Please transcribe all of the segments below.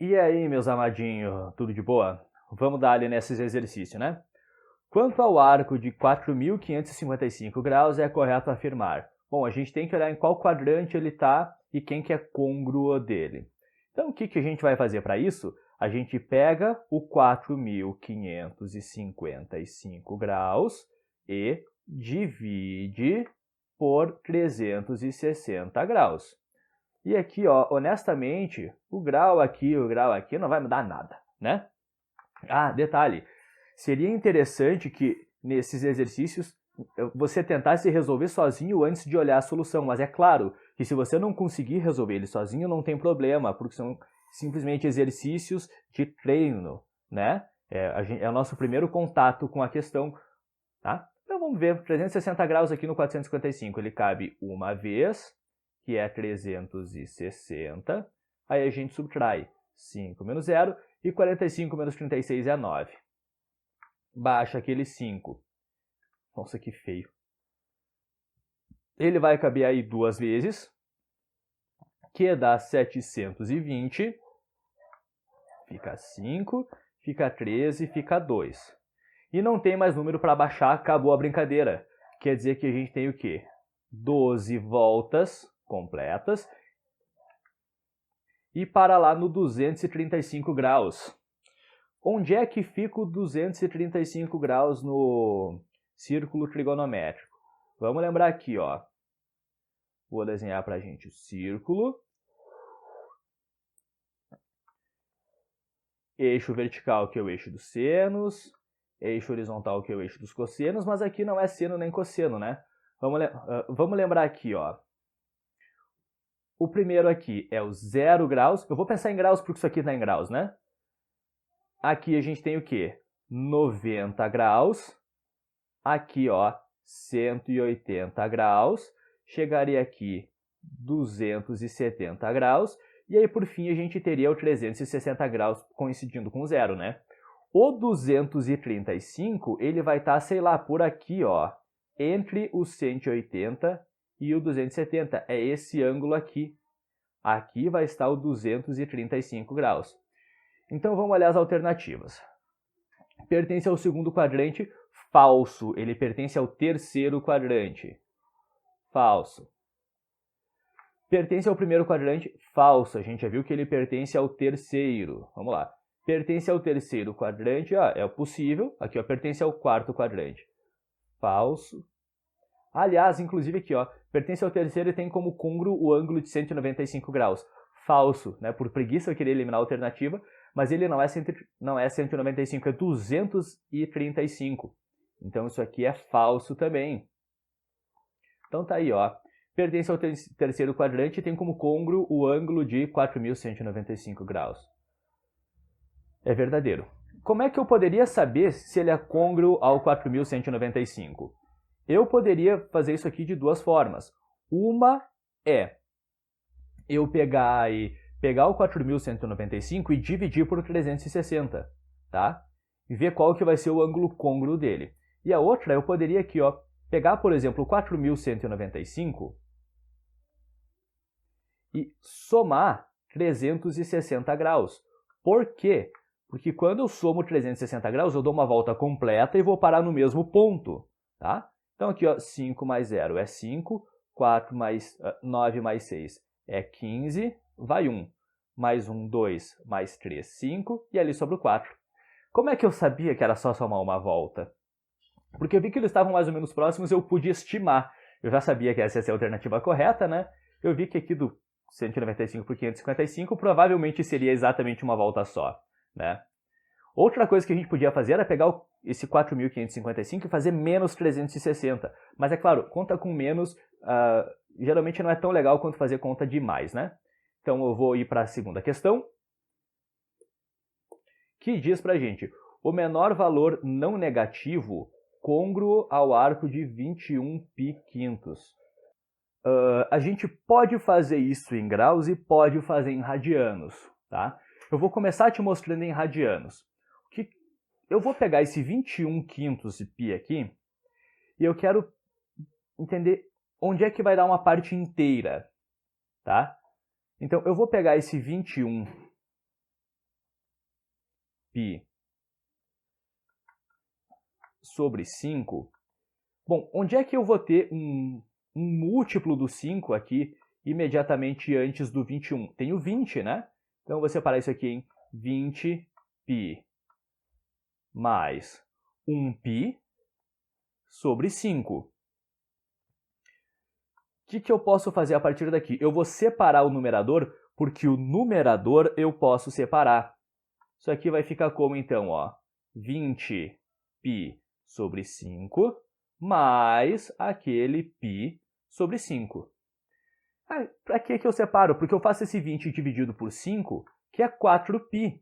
E aí, meus amadinhos, tudo de boa? Vamos dar ali nesses exercícios, né? Quanto ao arco de 4.555 graus, é correto afirmar. Bom, a gente tem que olhar em qual quadrante ele está e quem que é côngruo dele. Então, o que a gente vai fazer para isso? A gente pega o 4.555 graus e divide por 360 graus. E aqui, ó, honestamente, o grau aqui não vai mudar nada, né? Ah, detalhe, seria interessante que nesses exercícios você tentasse resolver sozinho antes de olhar a solução, mas é claro que se você não conseguir resolver ele sozinho, não tem problema, porque são simplesmente exercícios de treino, né? É o nosso primeiro contato com a questão, tá? Então vamos ver, 360 graus aqui no 455, ele cabe uma vez, que é 360, aí a gente subtrai 5 menos 0, e 45 menos 36 é 9. Baixa aquele 5. Nossa, que feio. Ele vai caber aí duas vezes, que dá 720. Fica 5, fica 13, fica 2. E não tem mais número para baixar, acabou a brincadeira. Quer dizer que a gente tem o quê? 12 voltas completas. E para lá no 235 graus. Onde é que fica o 235 graus no círculo trigonométrico? Vamos lembrar aqui, ó. Vou desenhar para a gente o círculo. Eixo vertical, que é o eixo dos senos. Eixo horizontal, que é o eixo dos cossenos. Mas aqui não é seno nem cosseno, né? Vamos lembrar aqui, ó. O primeiro aqui é o 0 graus. Eu vou pensar em graus porque isso aqui está em graus, né? Aqui a gente tem o quê? 90 graus. Aqui, ó, 180 graus. Chegaria aqui 270 graus. E aí, por fim, a gente teria o 360 graus coincidindo com zero, né? O 235, ele vai estar, sei lá, por aqui, ó, entre o 180 e o 270. É esse ângulo aqui. Aqui vai estar o 235 graus. Então, vamos olhar as alternativas. Pertence ao segundo quadrante, falso. Ele pertence ao terceiro quadrante. Falso. Pertence ao primeiro quadrante, falso. A gente já viu que ele pertence ao terceiro. Vamos lá. Pertence ao terceiro quadrante, ó, é o possível. Aqui, ó, pertence ao quarto quadrante. Falso. Aliás, inclusive aqui, ó, pertence ao terceiro e tem como côngruo o ângulo de 195 graus. Falso, né? Por preguiça eu queria eliminar a alternativa, mas ele não é 195, é 235. Então isso aqui é falso também. Então tá aí, ó. Pertence ao terceiro quadrante e tem como côngruo o ângulo de 4.195 graus. É verdadeiro. Como é que eu poderia saber se ele é côngruo ao 4.195? Eu poderia fazer isso aqui de duas formas. Uma é eu pegar o 4.195 e dividir por 360, tá? E ver qual que vai ser o ângulo côngruo dele. E a outra, eu poderia aqui, ó, pegar, por exemplo, o 4.195 e somar 360 graus. Por quê? Porque quando eu somo 360 graus, eu dou uma volta completa e vou parar no mesmo ponto, tá? Então aqui, ó, 5 mais 0 é 5, 9 mais 6 é 15, vai 1. Mais 1, 2, mais 3, 5, e ali sobra o 4. Como é que eu sabia que era só somar uma volta? Porque eu vi que eles estavam mais ou menos próximos, eu pude estimar. Eu já sabia que essa ia ser a alternativa correta, né? Eu vi que aqui do 195 por 555 provavelmente seria exatamente uma volta só, né? Outra coisa que a gente podia fazer era pegar esse 4.555 e fazer menos 360. Mas é claro, conta com menos geralmente não é tão legal quanto fazer conta de mais, né? Então eu vou ir para a segunda questão, que diz pra gente: o menor valor não negativo côngruo ao arco de 21 π/quintos. A gente pode fazer isso em graus e pode fazer em radianos, tá? Eu vou começar te mostrando em radianos. Eu vou pegar esse 21 quintos de π aqui e eu quero entender onde é que vai dar uma parte inteira, tá? Então, eu vou pegar esse 21 π sobre 5. Bom, onde é que eu vou ter um múltiplo do 5 aqui imediatamente antes do 21? Tem o 20, né? Então, eu vou separar isso aqui em 20π mais 1π sobre 5. O que eu posso fazer a partir daqui? Eu vou separar o numerador, porque o numerador eu posso separar. Isso aqui vai ficar como, então, ó, 20π sobre 5 mais aquele π sobre 5. Para que eu separo? Porque eu faço esse 20 dividido por 5, que é 4π,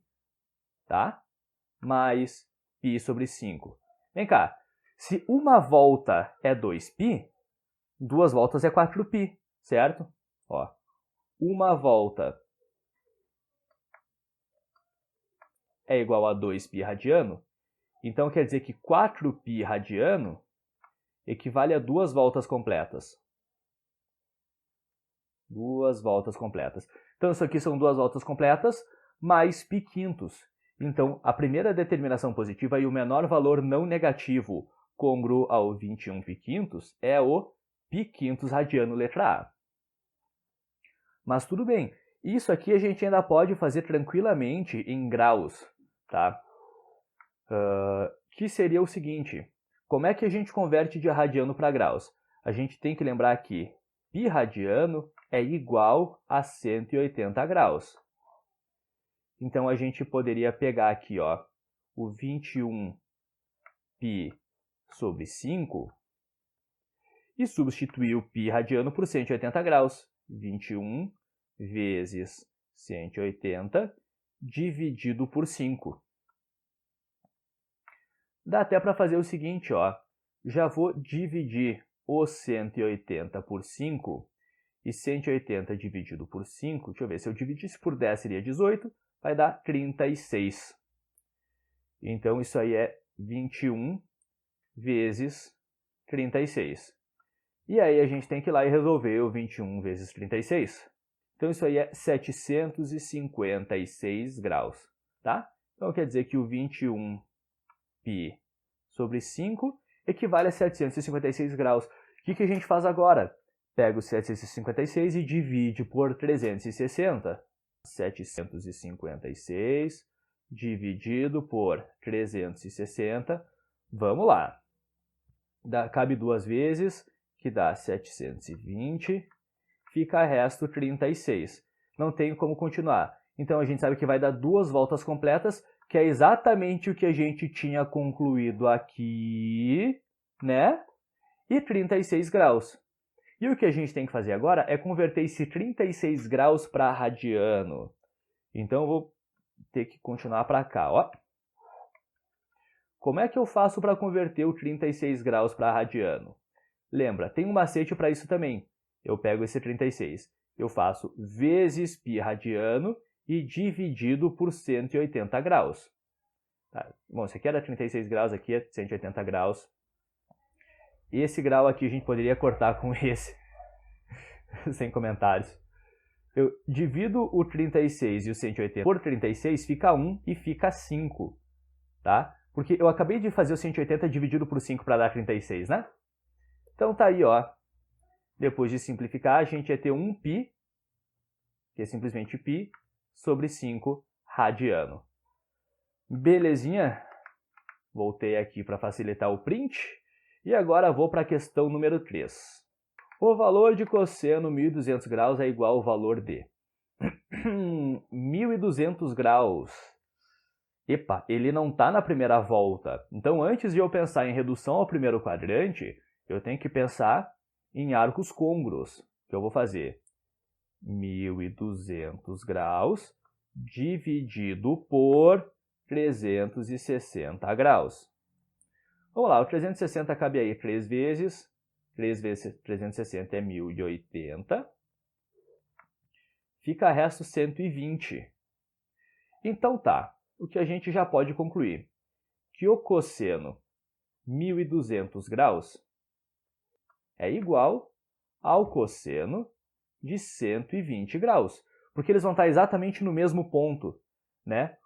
tá? Mais π sobre 5. Vem cá, se uma volta é 2π, 2 voltas é 4π, certo? Ó, uma volta é igual a 2π radiano, então quer dizer que 4π radiano equivale a 2 voltas completas. 2 voltas completas. Então, isso aqui são 2 voltas completas mais π quintos. Então, a primeira determinação positiva e o menor valor não negativo congruo ao 21 π quintos é o π quintos radiano letra A. Mas tudo bem, isso aqui a gente ainda pode fazer tranquilamente em graus, tá? Que seria o seguinte, como é que a gente converte de radiano para graus? A gente tem que lembrar que π radiano é igual a 180 graus. Então, a gente poderia pegar aqui, ó, o 21π sobre 5 e substituir o π radiano por 180 graus. 21 vezes 180 dividido por 5. Dá até para fazer o seguinte, ó, já vou dividir o 180 por 5, e 180 dividido por 5, deixa eu ver, se eu dividisse por 10 seria 18, vai dar 36. Então, isso aí é 21 vezes 36. E aí, a gente tem que ir lá e resolver o 21 vezes 36. Então, isso aí é 756 graus, tá? Então, quer dizer que o 21π sobre 5 equivale a 756 graus. O que a gente faz agora? Pega o 756 e divide por 360. 756 dividido por 360. Vamos lá. Cabe 2 vezes, que dá 720. Fica resto 36. Não tem como continuar. Então, a gente sabe que vai dar 2 voltas completas, que é exatamente o que a gente tinha concluído aqui, né? E 36 graus. E o que a gente tem que fazer agora é converter esse 36 graus para radiano. Então, eu vou ter que continuar para cá, ó. Como é que eu faço para converter o 36 graus para radiano? Lembra, tem um macete para isso também. Eu pego esse 36, eu faço vezes π radiano e dividido por 180 graus. Tá. Bom, esse aqui era 36 graus, aqui é 180 graus. Esse grau aqui a gente poderia cortar com esse, sem comentários. Eu divido o 36 e o 180 por 36, fica 1 e fica 5, tá? Porque eu acabei de fazer o 180 dividido por 5 para dar 36, né? Então tá aí, ó. Depois de simplificar, a gente ia ter 1π, que é simplesmente π, sobre 5 radiano. Belezinha? Voltei aqui para facilitar o print. E agora vou para a questão número 3. O valor de cosseno 1.200 graus é igual ao valor de 1.200 graus. Epa, ele não está na primeira volta. Então, antes de eu pensar em redução ao primeiro quadrante, eu tenho que pensar em arcos côngruos. Que eu vou fazer 1.200 graus dividido por 360 graus. Vamos lá, o 360 cabe aí 3 vezes. 3 vezes 360 é 1.080. Fica resto 120. Então tá, o que a gente já pode concluir? Que o cosseno 1.200 graus é igual ao cosseno de 120 graus. Porque eles vão estar exatamente no mesmo ponto, né?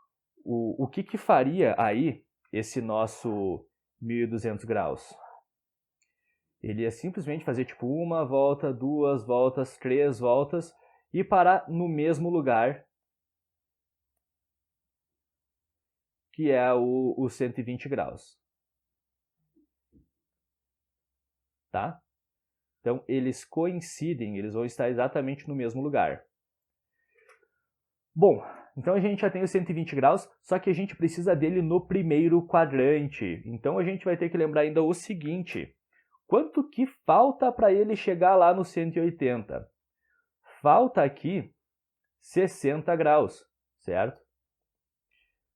o que faria aí esse nosso 1.200 graus? Ele ia simplesmente fazer tipo uma volta, 2 voltas, 3 voltas e parar no mesmo lugar, que é o 120 graus. Tá? Então, eles coincidem, eles vão estar exatamente no mesmo lugar. Bom, então a gente já tem os 120 graus, só que a gente precisa dele no primeiro quadrante. Então a gente vai ter que lembrar ainda o seguinte: quanto que falta para ele chegar lá no 180? Falta aqui 60 graus, certo?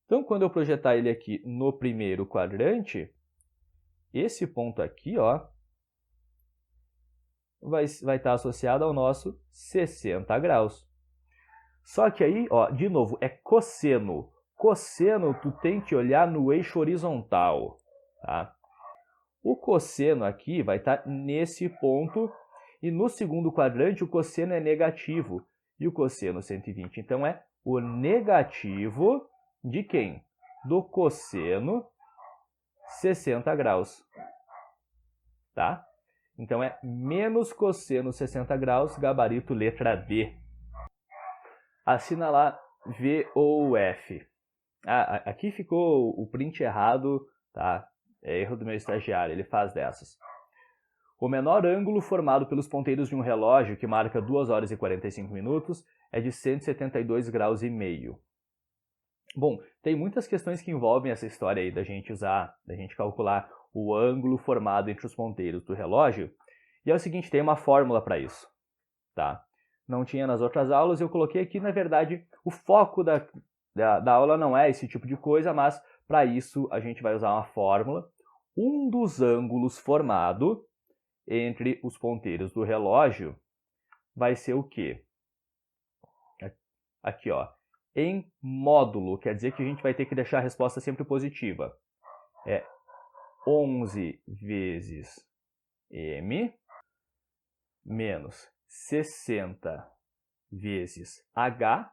Então, quando eu projetar ele aqui no primeiro quadrante, esse ponto aqui, ó, vai estar associado ao nosso 60 graus. Só que aí, ó, de novo, é cosseno. Cosseno, tu tem que olhar no eixo horizontal, tá? O cosseno aqui vai estar nesse ponto, e no segundo quadrante o cosseno é negativo. E o cosseno 120, então, é o negativo de quem? Do cosseno 60 graus, tá? Então, é menos cosseno 60 graus, gabarito letra D. Assina lá V ou F. Ah, aqui ficou o print errado, tá? É erro do meu estagiário, ele faz dessas. O menor ângulo formado pelos ponteiros de um relógio que marca 2 horas e 45 minutos é de 172 graus e meio. Bom, tem muitas questões que envolvem essa história aí da gente calcular o ângulo formado entre os ponteiros do relógio. E é o seguinte, tem uma fórmula para isso, tá? Não tinha nas outras aulas, eu coloquei aqui, na verdade, o foco da aula não é esse tipo de coisa, mas para isso a gente vai usar uma fórmula. Um dos ângulos formado entre os ponteiros do relógio vai ser o quê? Aqui, ó. Em módulo, quer dizer que a gente vai ter que deixar a resposta sempre positiva. É 11 vezes m menos 60 vezes h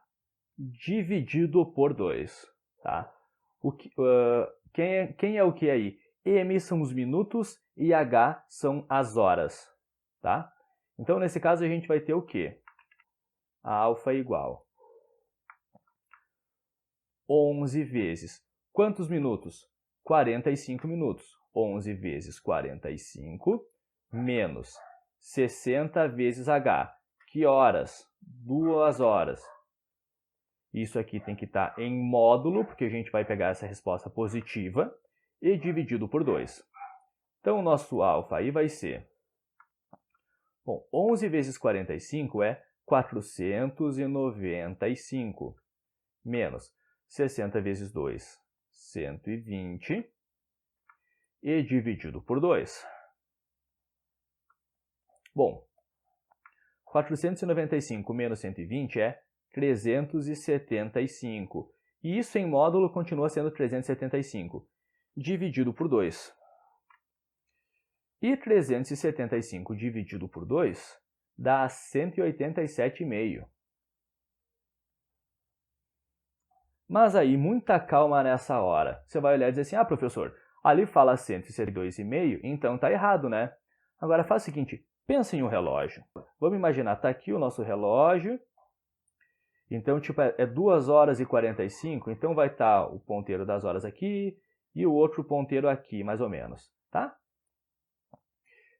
dividido por 2. Tá? Quem é o que aí? M são os minutos e h são as horas. Tá? Então, nesse caso, a gente vai ter o quê? A alfa igual 11 vezes. Quantos minutos? 45 minutos. 11 vezes 45 menos 60 vezes h. Que horas? 2 horas. Isso aqui tem que estar em módulo, porque a gente vai pegar essa resposta positiva, e dividido por 2. Então, o nosso alfa aí vai ser... Bom, 11 vezes 45 é 495, menos 60 vezes 2, 120, e dividido por 2. Bom, 495 menos 120 é 375. E isso em módulo continua sendo 375, dividido por 2. E 375 dividido por 2 dá 187,5. Mas aí, muita calma nessa hora. Você vai olhar e dizer assim, ah, professor, ali fala 172,5, então tá errado, né? Agora faz o seguinte, pensa em um relógio. Vamos imaginar, tá aqui o nosso relógio. Então, tipo, é 2 horas e 45, então vai estar o ponteiro das horas aqui e o outro ponteiro aqui, mais ou menos, tá?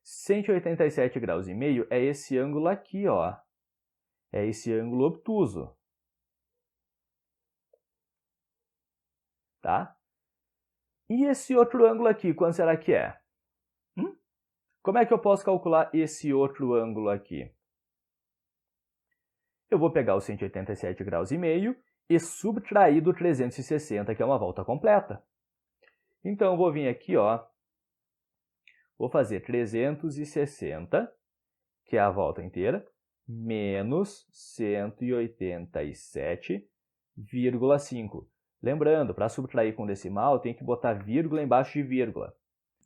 187 graus e meio é esse ângulo aqui, ó. É esse ângulo obtuso. Tá? E esse outro ângulo aqui, quanto será que é? Como é que eu posso calcular esse outro ângulo aqui? Eu vou pegar os 187 graus e meio e subtrair do 360, que é uma volta completa. Então, eu vou vir aqui, ó, vou fazer 360, que é a volta inteira, menos 187,5. Lembrando, para subtrair com decimal, tem que botar vírgula embaixo de vírgula.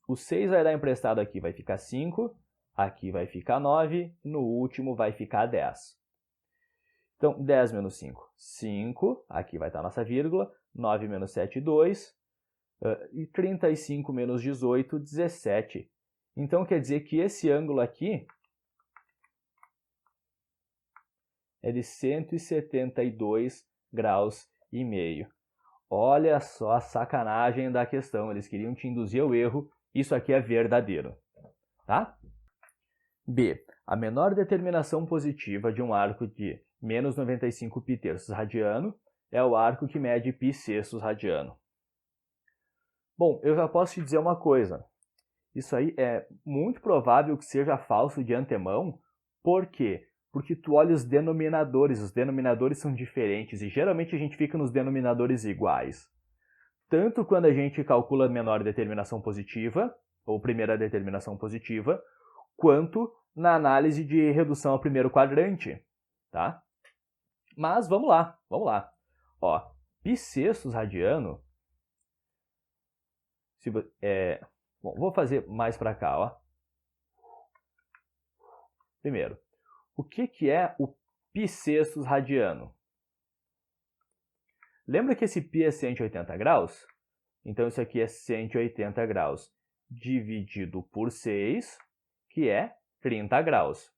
O 6 vai dar emprestado aqui, vai ficar 5, aqui vai ficar 9, no último vai ficar 10. Então, 10 menos 5, 5, aqui vai estar a nossa vírgula, 9 menos 7, 2. E 35 menos 18, 17. Então, quer dizer que esse ângulo aqui é de 172 graus e meio. Olha só a sacanagem da questão. Eles queriam te induzir ao erro. Isso aqui é verdadeiro. Tá? B. A menor determinação positiva de um arco de menos 95 π/terços radiano é o arco que mede π/sextos radiano. Bom, eu já posso te dizer uma coisa. Isso aí é muito provável que seja falso de antemão. Por quê? Porque tu olha os denominadores são diferentes e geralmente a gente fica nos denominadores iguais. Tanto quando a gente calcula a menor determinação positiva, ou primeira determinação positiva, quanto na análise de redução ao primeiro quadrante, tá? Mas vamos lá. Ó, π/sextos radiano, bom, vou fazer mais para cá, ó. Primeiro, o que é o π/sextos radiano? Lembra que esse π é 180 graus? Então, isso aqui é 180 graus dividido por 6, que é 30 graus. O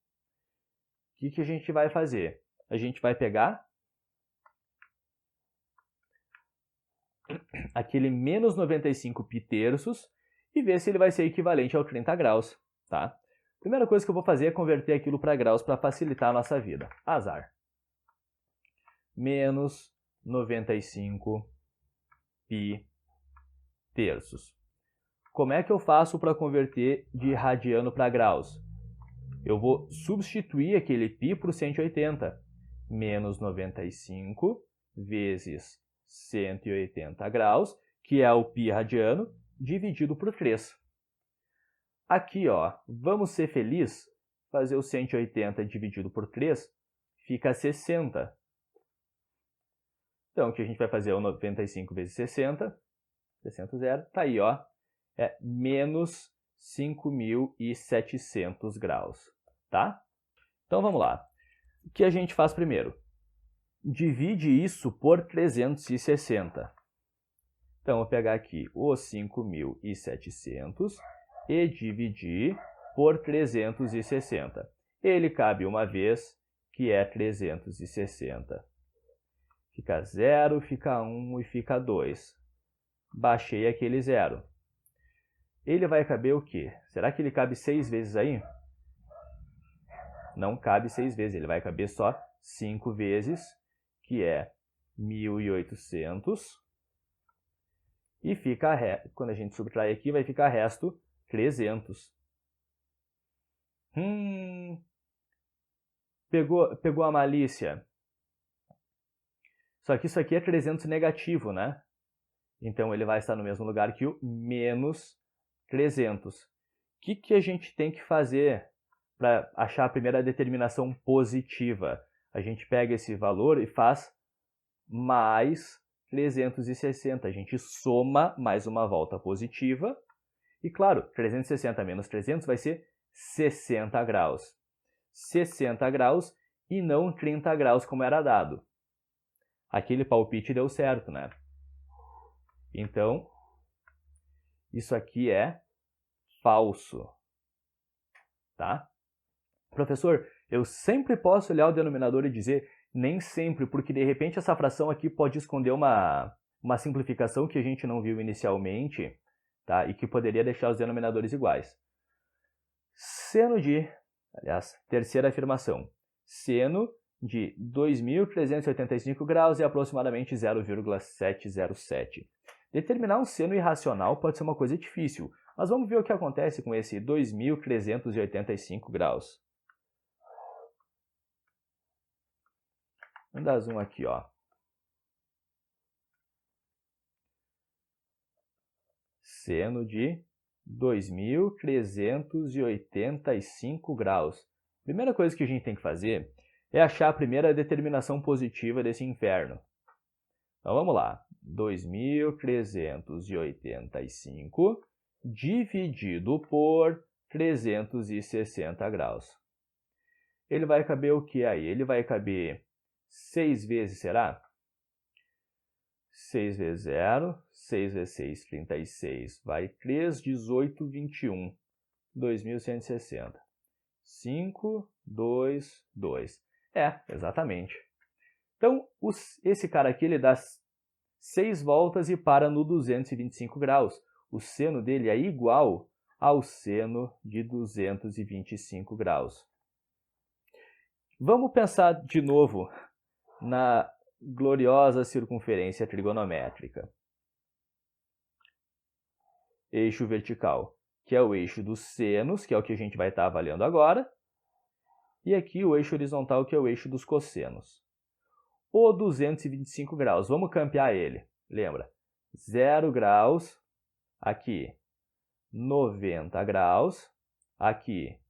que a gente vai fazer? A gente vai pegar aquele menos 95 π/terços e ver se ele vai ser equivalente ao 30 graus, tá? Primeira coisa que eu vou fazer é converter aquilo para graus para facilitar a nossa vida. Azar. Menos 95 π/terços. Como é que eu faço para converter de radiano para graus? Eu vou substituir aquele π por 180. Menos 95 vezes 180 graus, que é o π radiano, dividido por 3. Aqui, ó, vamos ser felizes, fazer o 180 dividido por 3, fica 60. Então, o que a gente vai fazer é o 95 vezes 60, 60 zero, tá aí, ó, é menos 5.700 graus, tá? Então, vamos lá. O que a gente faz primeiro? Divide isso por 360. Então, eu vou pegar aqui os 5.700 e dividir por 360. Ele cabe uma vez, que é 360. Fica 0, fica 1 e fica 2. Baixei aquele 0. Ele vai caber o quê? Será que ele cabe 6 vezes aí? Não cabe 6 vezes, ele vai caber só 5 vezes, que é 1.800. E fica, quando a gente subtrai aqui, vai ficar resto 300. Pegou a malícia. Só que isso aqui é 300 negativo, né? Então, ele vai estar no mesmo lugar que o menos 300. O que a gente tem que fazer para achar a primeira determinação positiva? A gente pega esse valor e faz mais 360. A gente soma mais uma volta positiva. E, claro, 360 menos 300 vai ser 60 graus. 60 graus e não 30 graus como era dado. Aquele palpite deu certo, né? Então, isso aqui é falso. Tá? Professor, eu sempre posso olhar o denominador e dizer nem sempre, porque de repente essa fração aqui pode esconder uma simplificação que a gente não viu inicialmente, tá? E que poderia deixar os denominadores iguais. Terceira afirmação. Seno de 2.385 graus é aproximadamente 0,707. Determinar um seno irracional pode ser uma coisa difícil, mas vamos ver o que acontece com esse 2.385 graus. Vamos dar zoom aqui, ó. Seno de 2.385 graus. Primeira coisa que a gente tem que fazer é achar a primeira determinação positiva desse inferno. Então, vamos lá. 2.385 dividido por 360 graus. Ele vai caber o que aí? Ele vai caber 6 vezes, será? 6 vezes 0, 6 vezes 6, 36, vai 3, 18, 21, 2160. 5, 2, 2. Exatamente. Então, esse cara aqui, ele dá 6 voltas e para no 225 graus. O seno dele é igual ao seno de 225 graus. Vamos pensar de novo na gloriosa circunferência trigonométrica. Eixo vertical, que é o eixo dos senos, que é o que a gente vai estar avaliando agora. E aqui o eixo horizontal, que é o eixo dos cossenos. O 225 graus, vamos campear ele. Lembra? 0 graus, aqui 90 graus, aqui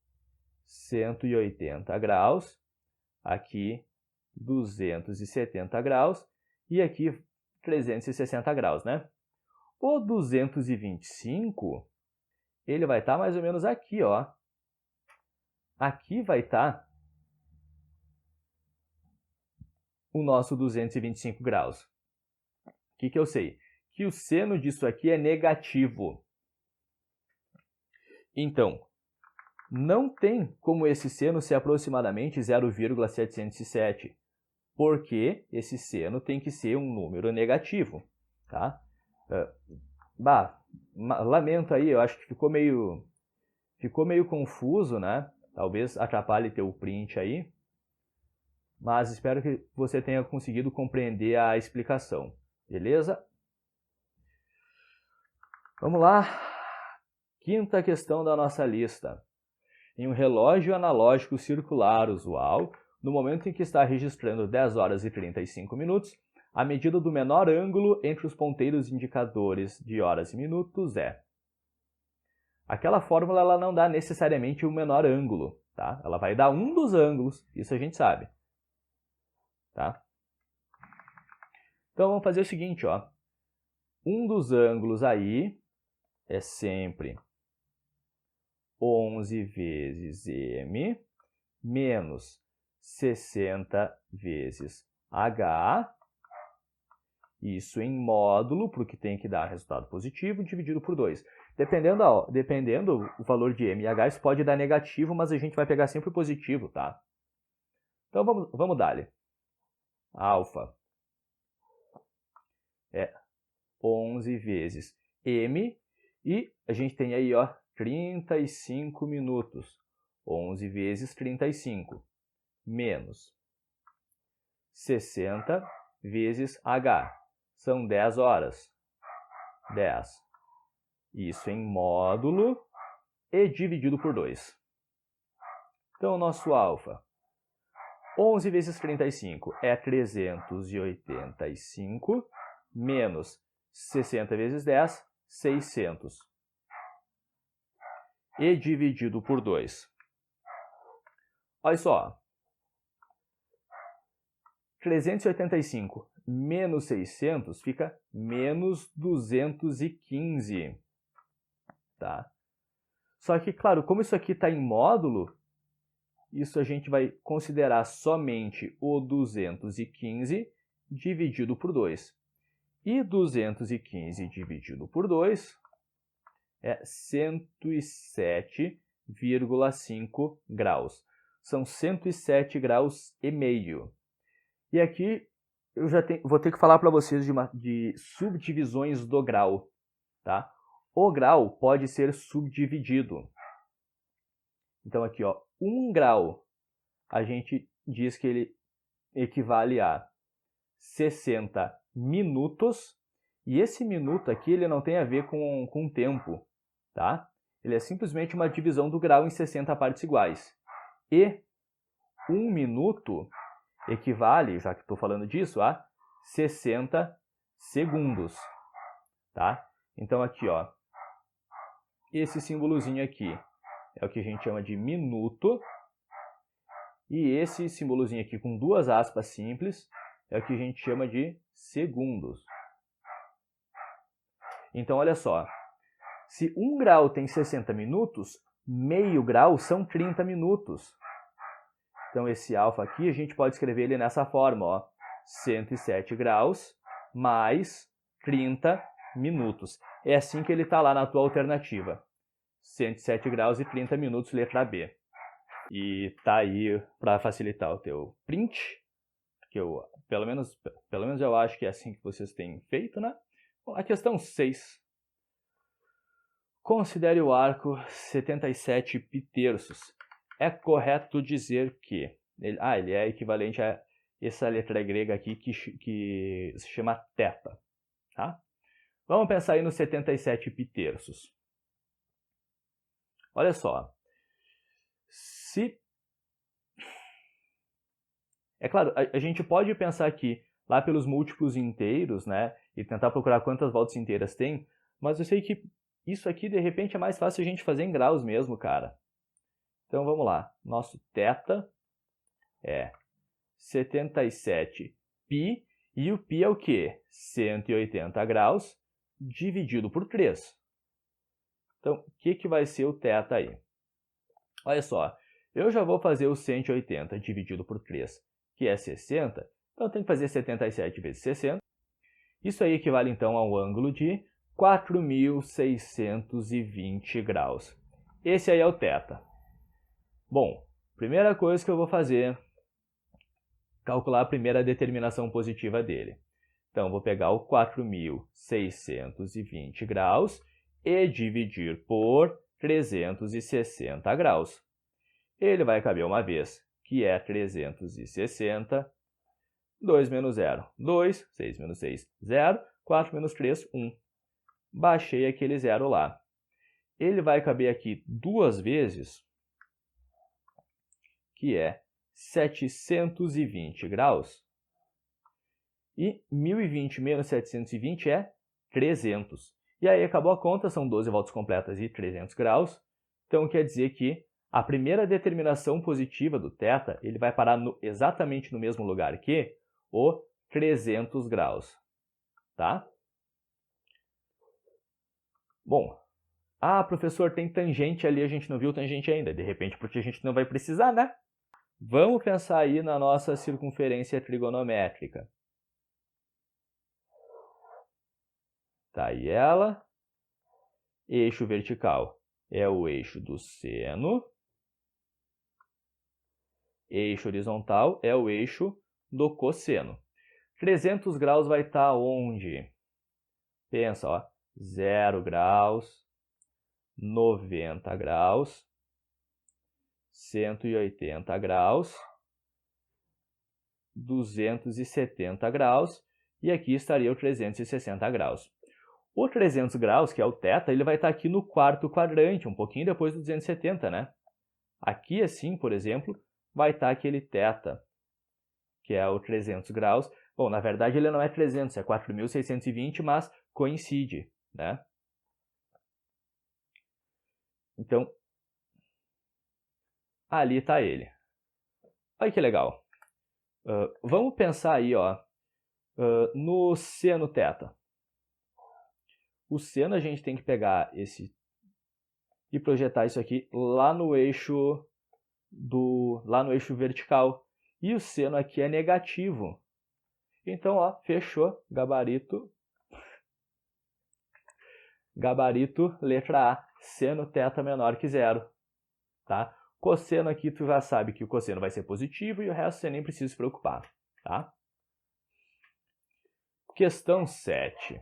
180 graus, aqui 270 graus e aqui 360 graus, né? O 225, ele vai estar mais ou menos aqui, ó. Aqui vai estar o nosso 225 graus. O que eu sei? Que o seno disso aqui é negativo. Então, não tem como esse seno ser aproximadamente 0,707, porque esse seno tem que ser um número negativo, tá? Lamento aí, eu acho que ficou meio confuso, né? Talvez atrapalhe teu print aí, mas espero que você tenha conseguido compreender a explicação, beleza? Vamos lá, quinta questão da nossa lista. Em um relógio analógico circular usual, no momento em que está registrando 10 horas e 35 minutos, a medida do menor ângulo entre os ponteiros indicadores de horas e minutos é... Aquela fórmula ela não dá necessariamente o menor ângulo, tá? Ela vai dar um dos ângulos, isso a gente sabe. Tá? Então vamos fazer o seguinte, ó. Um dos ângulos aí é sempre 11 vezes m menos 60 vezes h, isso em módulo, porque tem que dar resultado positivo, dividido por 2. Dependendo o valor de m e h, isso pode dar negativo, mas a gente vai pegar sempre o positivo, tá? Então vamos dar-lhe. Alfa é 11 vezes m, e a gente tem aí, ó, 35 minutos. 11 vezes 35, menos 60 vezes h. São 10 horas. 10. Isso em módulo e dividido por 2. Então, o nosso alfa, 11 vezes 35 é 385, menos 60 vezes 10, 600. E dividido por 2. Olha só. 385 menos 600 fica menos 215. Tá? Só que, claro, como isso aqui está em módulo, isso a gente vai considerar somente o 215 dividido por 2. E 215 dividido por 2 é 107,5 graus. São 107 graus e meio. E aqui eu já vou ter que falar para vocês de subdivisões do grau. Tá? O grau pode ser subdividido. Então aqui, ó, 1 grau, a gente diz que ele equivale a 60 minutos. E esse minuto aqui ele não tem a ver com tempo. Tá? Ele é simplesmente uma divisão do grau em 60 partes iguais. E 1 minuto equivale, já que estou falando disso, a 60 segundos. Tá? Então aqui, ó, esse símbolozinho aqui é o que a gente chama de minuto. E esse símbolozinho aqui com 2 aspas simples é o que a gente chama de segundos. Então, olha só. Se 1 grau tem 60 minutos, meio grau são 30 minutos. Então, esse alfa aqui, a gente pode escrever ele nessa forma, ó. 107 graus mais 30 minutos. É assim que ele está lá na tua alternativa. 107 graus e 30 minutos, letra B. E tá aí para facilitar o teu print, que eu, pelo menos eu acho que é assim que vocês têm feito, né? Bom, a questão 6. Considere o arco 77 π-terços. É correto dizer que ele é equivalente a essa letra grega aqui que se chama θ. Tá? Vamos pensar aí no 77 π-terços. Olha só. É claro, a gente pode pensar aqui lá pelos múltiplos inteiros, né? E tentar procurar quantas voltas inteiras tem, mas eu sei que isso aqui, de repente, é mais fácil a gente fazer em graus mesmo, cara. Então, vamos lá. Nosso θ é 77 π, e o π é o quê? 180 graus dividido por 3. Então, o que vai ser o θ aí? Olha só, eu já vou fazer o 180 dividido por 3, que é 60. Então, eu tenho que fazer 77 vezes 60. Isso aí equivale, então, a um ângulo de 4.620 graus. Esse aí é o θ. Bom, primeira coisa que eu vou fazer, calcular a primeira determinação positiva dele. Então, vou pegar o 4.620 graus e dividir por 360 graus. Ele vai caber uma vez, que é 360. 2 menos 0, 2. 6 menos 6, 0. 4 menos 3, 1. Baixei aquele zero lá. Ele vai caber aqui duas vezes, que é 720 graus. E 1020 menos 720 é 300. E aí acabou a conta, são 12 voltas completas e 300 graus. Então quer dizer que a primeira determinação positiva do θ, ele vai parar exatamente no mesmo lugar que o 300 graus. Tá? Bom, professor, tem tangente ali, a gente não viu tangente ainda. De repente, porque a gente não vai precisar, né? Vamos pensar aí na nossa circunferência trigonométrica. Tá aí ela. Eixo vertical é o eixo do seno. Eixo horizontal é o eixo do cosseno. 300 graus vai estar onde? Pensa, ó. 0 graus, 90 graus, 180 graus, 270 graus, e aqui estaria o 360 graus. O 300 graus, que é o θ, ele vai estar aqui no quarto quadrante, um pouquinho depois do 270, né? Aqui, assim, por exemplo, vai estar aquele θ, que é o 300 graus. Bom, na verdade ele não é 300, é 4.620, mas coincide, né? Então, ali está ele. Olha que legal. Vamos pensar aí, ó, no seno θ. O seno a gente tem que pegar esse e projetar isso aqui lá no eixo vertical. E o seno aqui é negativo. Então, ó, fechou, gabarito. Gabarito, letra A, seno θ menor que 0. Tá? Cosseno aqui, tu já sabe que o cosseno vai ser positivo e o resto você nem precisa se preocupar. Tá? Questão 7.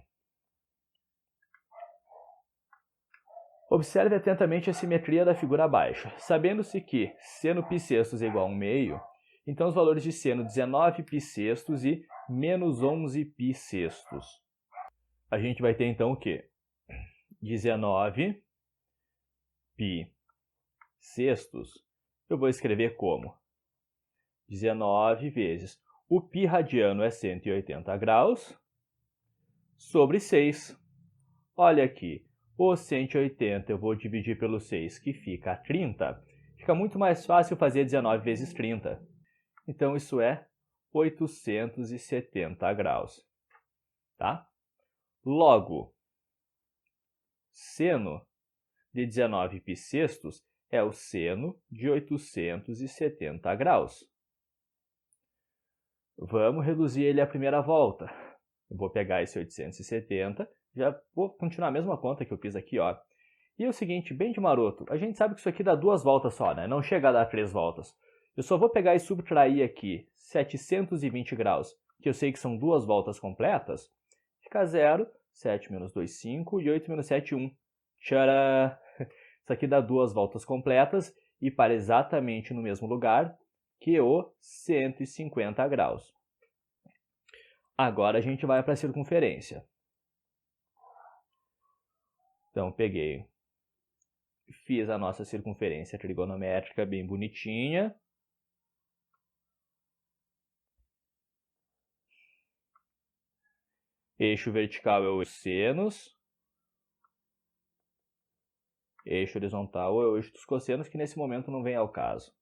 Observe atentamente a simetria da figura abaixo. Sabendo-se que seno π-sextos é igual a 1 meio, então os valores de seno 19 π-sextos e menos 11 π-sextos. A gente vai ter então o quê? 19 π-sextos. Eu vou escrever como? 19 vezes. O π radiano é 180 graus sobre 6. Olha aqui. O 180 eu vou dividir pelo 6, que fica 30. Fica muito mais fácil fazer 19 vezes 30. Então, isso é 870 graus. Tá? Logo, seno de 19 π-sextos é o seno de 870 graus. Vamos reduzir ele à primeira volta. Eu vou pegar esse 870, já vou continuar a mesma conta que eu fiz aqui, ó. E é o seguinte, bem de maroto, a gente sabe que isso aqui dá 2 voltas só, né? Não chega a dar 3 voltas. Eu só vou pegar e subtrair aqui 720 graus, que eu sei que são 2 voltas completas. Fica 0, 7 menos 2, 5 e 8 menos 7, 1. Tcharam! Isso aqui dá 2 voltas completas e para exatamente no mesmo lugar que o 150 graus. Agora a gente vai para a circunferência. Então, peguei, fiz a nossa circunferência trigonométrica bem bonitinha. Eixo vertical é o sênus. Eixo horizontal é o eixo dos cossenos, que nesse momento não vem ao caso.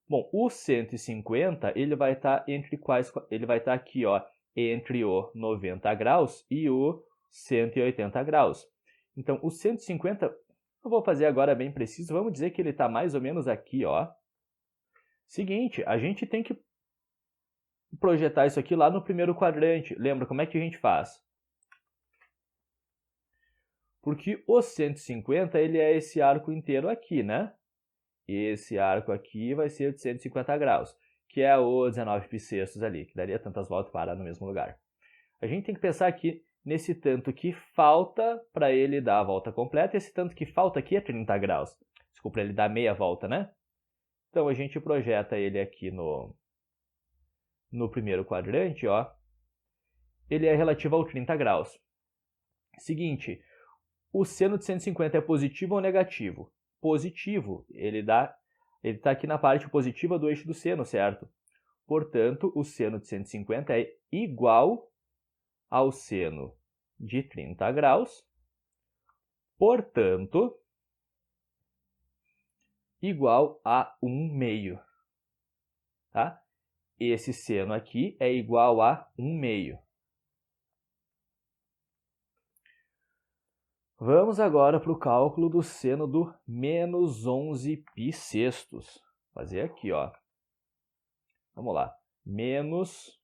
Bom, o 150, ele vai estar entre quais? Ele vai estar aqui, ó, entre o 90 graus e o 180 graus. Então, o 150, eu vou fazer agora bem preciso, vamos dizer que ele está mais ou menos aqui, ó. Seguinte, a gente tem que projetar isso aqui lá no primeiro quadrante. Lembra como é que a gente faz? Porque o 150, ele é esse arco inteiro aqui, né? Esse arco aqui vai ser de 150 graus, que é o 19 bissextos ali, que daria tantas voltas para no mesmo lugar. A gente tem que pensar aqui nesse tanto que falta para ele dar a volta completa, e esse tanto que falta aqui é 30 graus. Desculpa, ele dá meia volta, né? Então a gente projeta ele aqui no primeiro quadrante, ó. Ele é relativo ao 30 graus. Seguinte, o seno de 150 é positivo ou negativo? Positivo, ele está aqui na parte positiva do eixo do seno, certo? Portanto, o seno de 150 é igual ao seno de 30 graus, portanto, igual a 1/2, tá? Esse seno aqui é igual a 1/2. Vamos agora para o cálculo do seno do menos 11 π sextos. Vou fazer aqui, ó. Vamos lá. Menos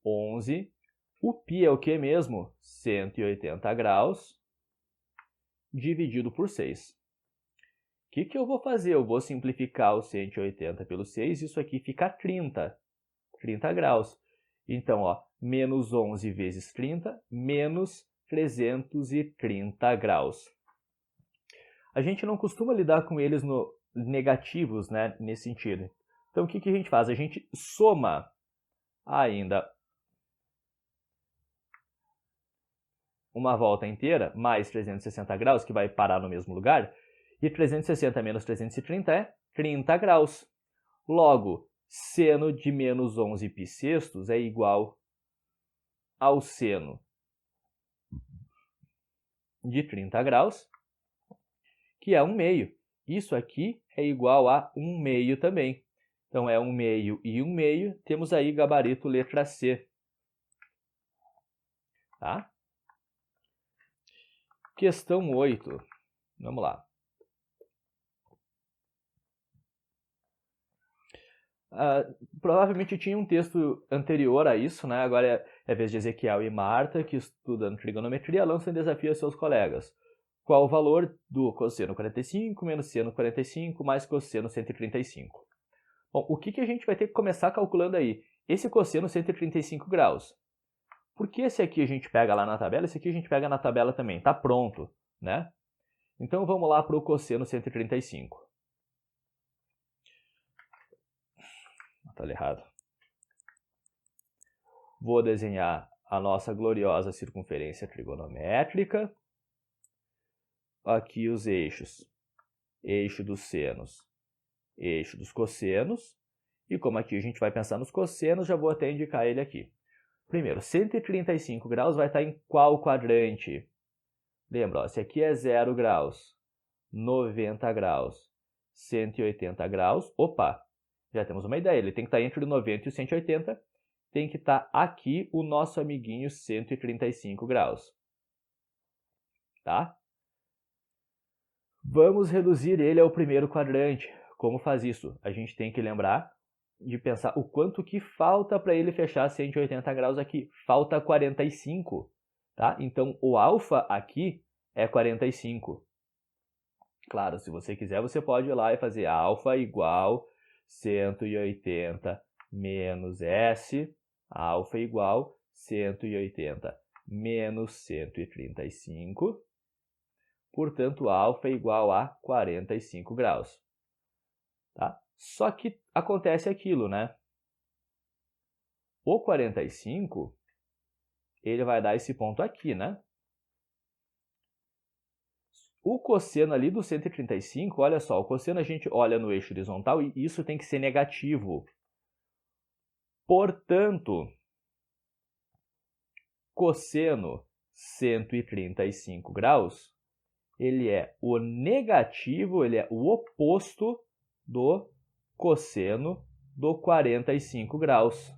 11. O π é o que mesmo? 180 graus dividido por 6. O que eu vou fazer? Eu vou simplificar o 180 pelo 6. Isso aqui fica 30. 30 graus. Então, ó, menos 11 vezes 30, menos 330 graus. A gente não costuma lidar com eles no negativos, né, nesse sentido. Então, o que a gente faz? A gente soma ainda uma volta inteira, mais 360 graus, que vai parar no mesmo lugar, e 360 menos 330 é 30 graus. Logo, seno de menos 11 π sextos é igual ao seno de 30 graus, que é 1/2. Isso aqui é igual a 1/2 também. Então, é 1/2 e 1/2. Temos aí gabarito letra C. Tá? Questão 8. Vamos lá. Provavelmente tinha um texto anterior a isso, né? Agora é vez de Ezequiel e Marta, que estudando trigonometria, lançam desafio a seus colegas. Qual o valor do cosseno 45 menos seno 45 mais cosseno 135? Bom, o que a gente vai ter que começar calculando aí? Esse cosseno 135 graus. Porque esse aqui a gente pega lá na tabela, esse aqui a gente pega na tabela também. Tá pronto, né? Então vamos lá para o cosseno 135. Tá errado. Vou desenhar a nossa gloriosa circunferência trigonométrica. Aqui os eixos. Eixo dos senos, eixo dos cossenos. E como aqui a gente vai pensar nos cossenos, já vou até indicar ele aqui. Primeiro, 135 graus vai estar em qual quadrante? Lembra, ó, se aqui é 0 graus, 90 graus, 180 graus. Opa, já temos uma ideia. Ele tem que estar entre o 90 e o 180. Tem que estar aqui o nosso amiguinho 135 graus. Tá? Vamos reduzir ele ao primeiro quadrante. Como faz isso? A gente tem que lembrar de pensar o quanto que falta para ele fechar 180 graus aqui. Falta 45, tá? Então, o alfa aqui é 45. Claro, se você quiser, você pode ir lá e fazer alfa igual 180 menos S, alfa igual 180 menos 135. Portanto, alfa é igual a 45 graus. Tá? Só que acontece aquilo, né? O 45, ele vai dar esse ponto aqui, né? O cosseno ali do 135, olha só, o cosseno a gente olha no eixo horizontal e isso tem que ser negativo. Portanto, cosseno 135 graus, ele é o negativo, ele é o oposto do cosseno do 45 graus.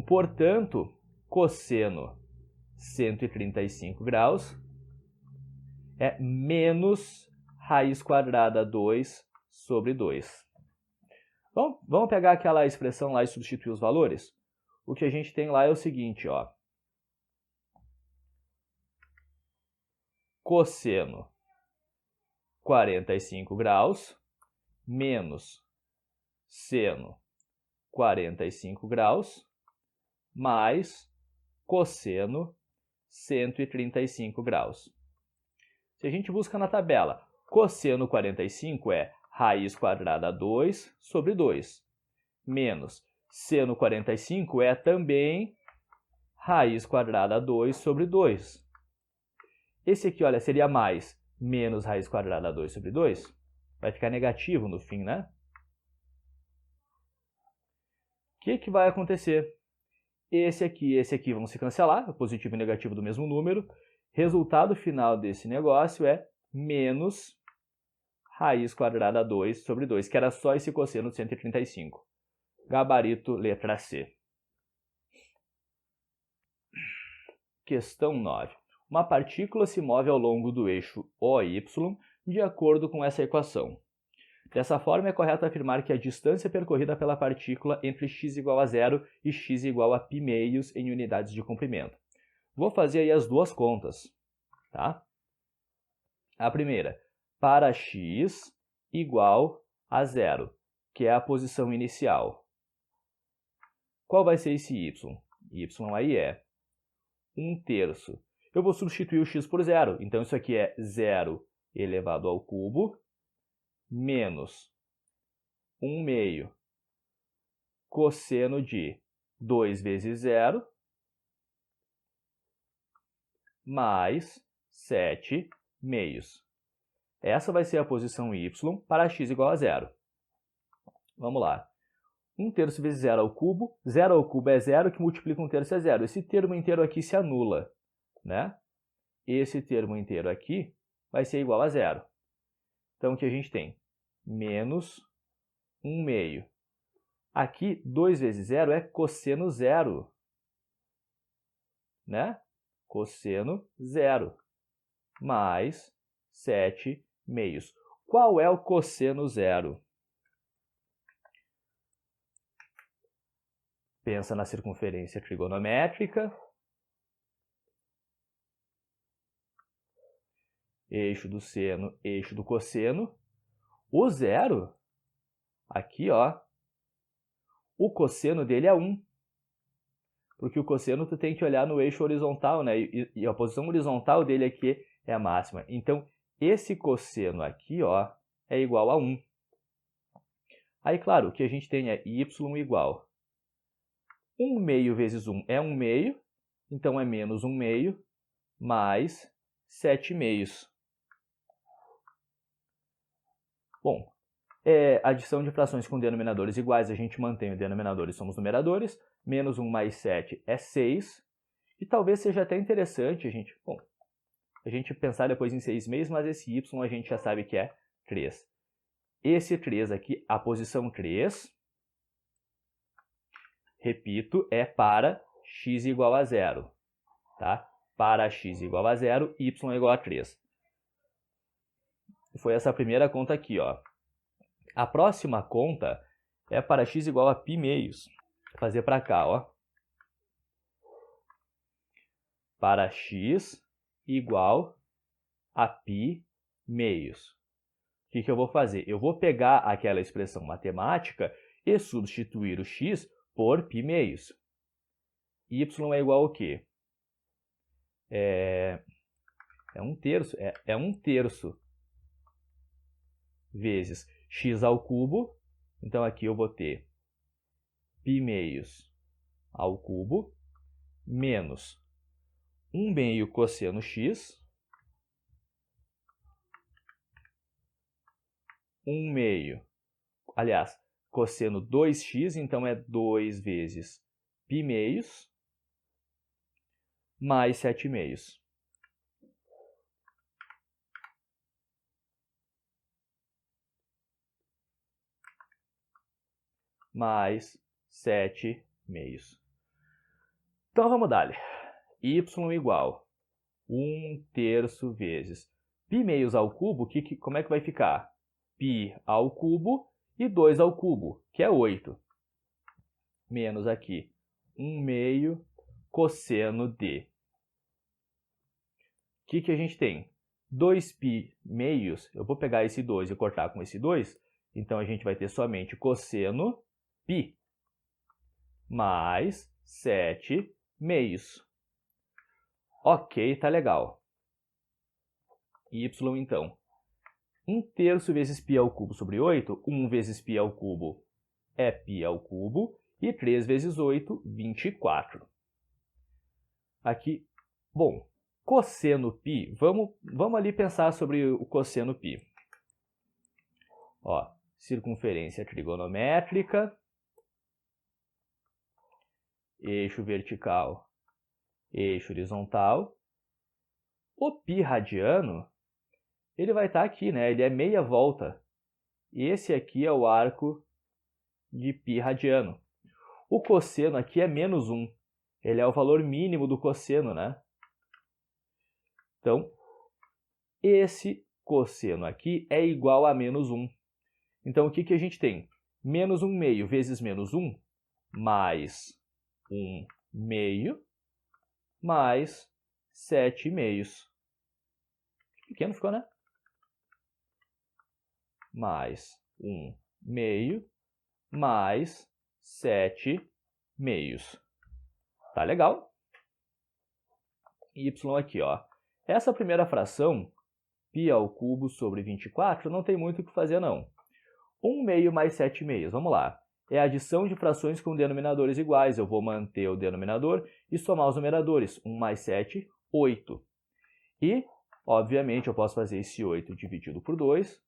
Portanto, cosseno 135 graus é menos raiz quadrada 2 sobre 2. Bom, vamos pegar aquela expressão lá e substituir os valores? O que a gente tem lá é o seguinte, ó. Cosseno 45 graus menos seno 45 graus mais cosseno 135 graus. Se a gente busca na tabela, cosseno 45 é raiz quadrada 2 sobre 2, menos seno 45 é também raiz quadrada 2 sobre 2. Esse aqui, olha, seria mais menos raiz quadrada 2 sobre 2. Vai ficar negativo no fim, né? O que vai acontecer? Esse aqui e esse aqui vão se cancelar, o positivo e negativo do mesmo número. Resultado final desse negócio é menos raiz quadrada 2 sobre 2, que era só esse cosseno de 135. Gabarito, letra C. Questão 9. Uma partícula se move ao longo do eixo OY de acordo com essa equação. Dessa forma, é correto afirmar que a distância percorrida pela partícula entre x igual a 0 e x igual a π meios em unidades de comprimento. Vou fazer aí as duas contas, tá? A primeira, para x igual a 0, que é a posição inicial. Qual vai ser esse y? Y aí é 1/3. Eu vou substituir o x por 0, então isso aqui é 0 elevado ao cubo, menos 1/2 cosseno de 2 vezes 0, mais 7 meios. Essa vai ser a posição y para x igual a 0. Vamos lá. 1/3 vezes 0 ao cubo. 0 ao cubo é 0, que multiplica 1/3 é 0. Esse termo inteiro aqui se anula, né? Esse termo inteiro aqui vai ser igual a 0. Então, o que a gente tem? Menos 1/2. Aqui, 2 vezes 0 é cosseno 0, né? Cosseno 0, mais 7 meios. Qual é o cosseno 0? Pensa na circunferência trigonométrica. Eixo do seno, eixo do cosseno. O 0, aqui, ó, o cosseno dele é 1. Porque o cosseno tu tem que olhar no eixo horizontal, né? E a posição horizontal dele aqui é a máxima. Então, esse cosseno aqui, ó, é igual a 1. Aí, claro, o que a gente tem é y igual 1/2 vezes 1 é 1/2, então é menos 1/2, mais 7 meios. Bom, adição de frações com denominadores iguais, a gente mantém o denominador e somos numeradores. Menos 1 mais 7 é 6. E talvez seja até interessante a gente pensar depois em 6 meios, mas esse y a gente já sabe que é 3. Esse 3 aqui, a posição 3, repito, é para x igual a 0. Tá? Para x igual a 0, y é igual a 3. Foi essa primeira conta aqui, ó. A próxima conta é para x igual a π meios. Vou fazer para cá, ó. Para x igual a π meios. O que eu vou fazer? Eu vou pegar aquela expressão matemática e substituir o x por π meios. Y é igual ao quê? É 1/3. É 1/3 vezes x ao cubo. Então, aqui eu vou ter π meios ao cubo menos 1/2 cosseno x, 1/2, aliás, cosseno 2x, então é 2 vezes π meios, mais 7 meios. Mais 7 meios. Então, vamos dar-lhe. Y igual 1/3 vezes π meios ao cubo, como é que vai ficar? Π ao cubo e 2 ao cubo, que é 8. Menos aqui 1/2 cosseno de. O que a gente tem? 2π meios, eu vou pegar esse 2 e cortar com esse 2, então a gente vai ter somente cosseno π mais 7 meios. Ok, tá legal. Y, então, 1/3 vezes π ao cubo sobre 8, 1 vezes π ao cubo é π ao cubo, e 3 vezes 8, 24. Aqui, bom, cosseno π, vamos ali pensar sobre o cosseno π. Ó, circunferência trigonométrica, eixo vertical, eixo horizontal. O π radiano, ele vai estar aqui, né? Ele é meia volta. E esse aqui é o arco de π radiano. O cosseno aqui é menos 1. Ele é o valor mínimo do cosseno, né? Então, esse cosseno aqui é igual a menos 1. Então, o que a gente tem? Menos 1/2 vezes menos 1, mais 1/2, mais 7 meios. Pequeno ficou, né? Mais 1/2, mais 7 meios. Tá legal? Y aqui, ó. Essa primeira fração, π ao cubo sobre 24, não tem muito o que fazer, não. 1/2 mais 7 meios, vamos lá. É a adição de frações com denominadores iguais. Eu vou manter o denominador e somar os numeradores. 1 mais 7, 8. E, obviamente, eu posso fazer esse 8 dividido por 2,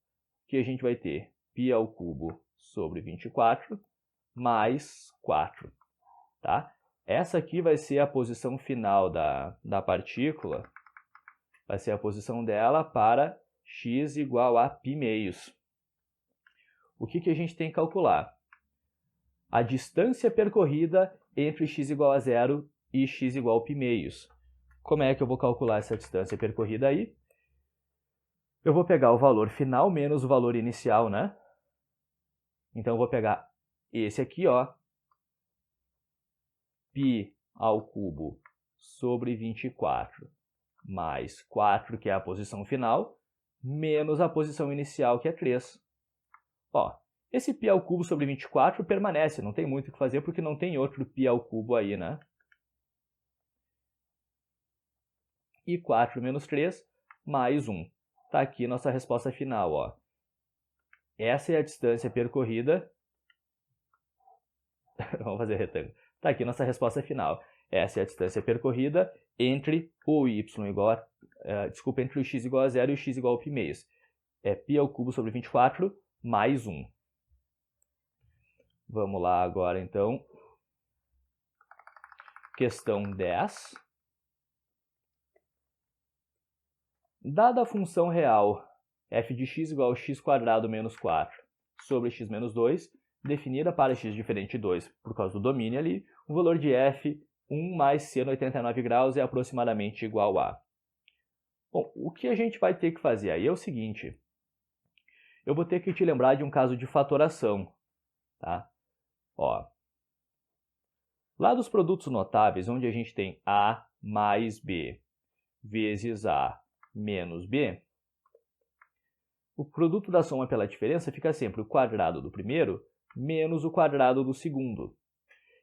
que a gente vai ter π ao cubo sobre 24 mais 4. Tá? Essa aqui vai ser a posição final da partícula. Vai ser a posição dela para x igual a π meios. O que a gente tem que calcular? A distância percorrida entre x igual a 0 e x igual a π meios. Como é que eu vou calcular essa distância percorrida aí? Eu vou pegar o valor final menos o valor inicial, né? Então, eu vou pegar esse aqui, ó, π ao cubo sobre 24 mais 4, que é a posição final, menos a posição inicial, que é 3. Ó, esse π ao cubo sobre 24 permanece, não tem muito o que fazer, porque não tem outro π ao cubo aí, né? E 4 menos 3, mais 1. Está aqui nossa resposta final, ó. Essa é a distância percorrida. Vamos fazer retângulo. Está aqui nossa resposta final. Essa é a distância percorrida entre o y igual a... entre o x igual a 0 e o x igual a π meios. É π ao cubo sobre 24 mais 1. Vamos lá agora, então. Questão 10. Dada a função real f de x igual a x² menos 4 sobre x menos 2, definida para x diferente de 2 por causa do domínio ali, o valor de f 1 mais seno 89 graus é aproximadamente igual a... Bom, o que a gente vai ter que fazer aí é o seguinte. eu vou ter que te lembrar de um caso de fatoração, tá? Ó, lá dos produtos notáveis, onde a gente tem A mais B vezes A menos B, o produto da soma pela diferença fica sempre o quadrado do primeiro menos o quadrado do segundo.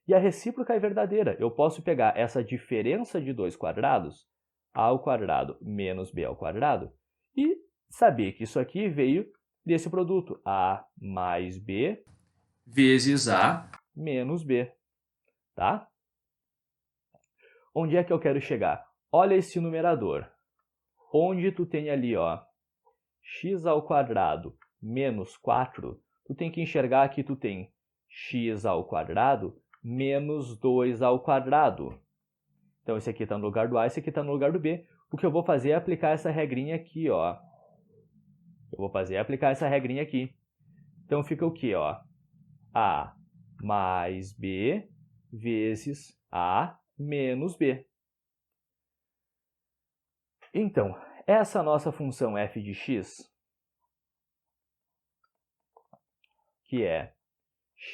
E a recíproca é verdadeira. Eu posso pegar essa diferença de dois quadrados, A ao quadrado menos B ao quadrado, e saber que isso aqui veio desse produto, A mais B vezes A menos B. Tá? Onde é que eu quero chegar? Olha esse numerador. Onde tu tem ali, ó, x ao quadrado menos 4, tu tem que enxergar que tu tem x ao quadrado menos 2 ao quadrado. Então, esse aqui está no lugar do A, esse aqui está no lugar do B. O que eu vou fazer é aplicar essa regrinha aqui, ó. Eu vou fazer é aplicar essa regrinha aqui. Então, fica o quê, ó? A mais B vezes A menos B. Então, essa nossa função f de x, que é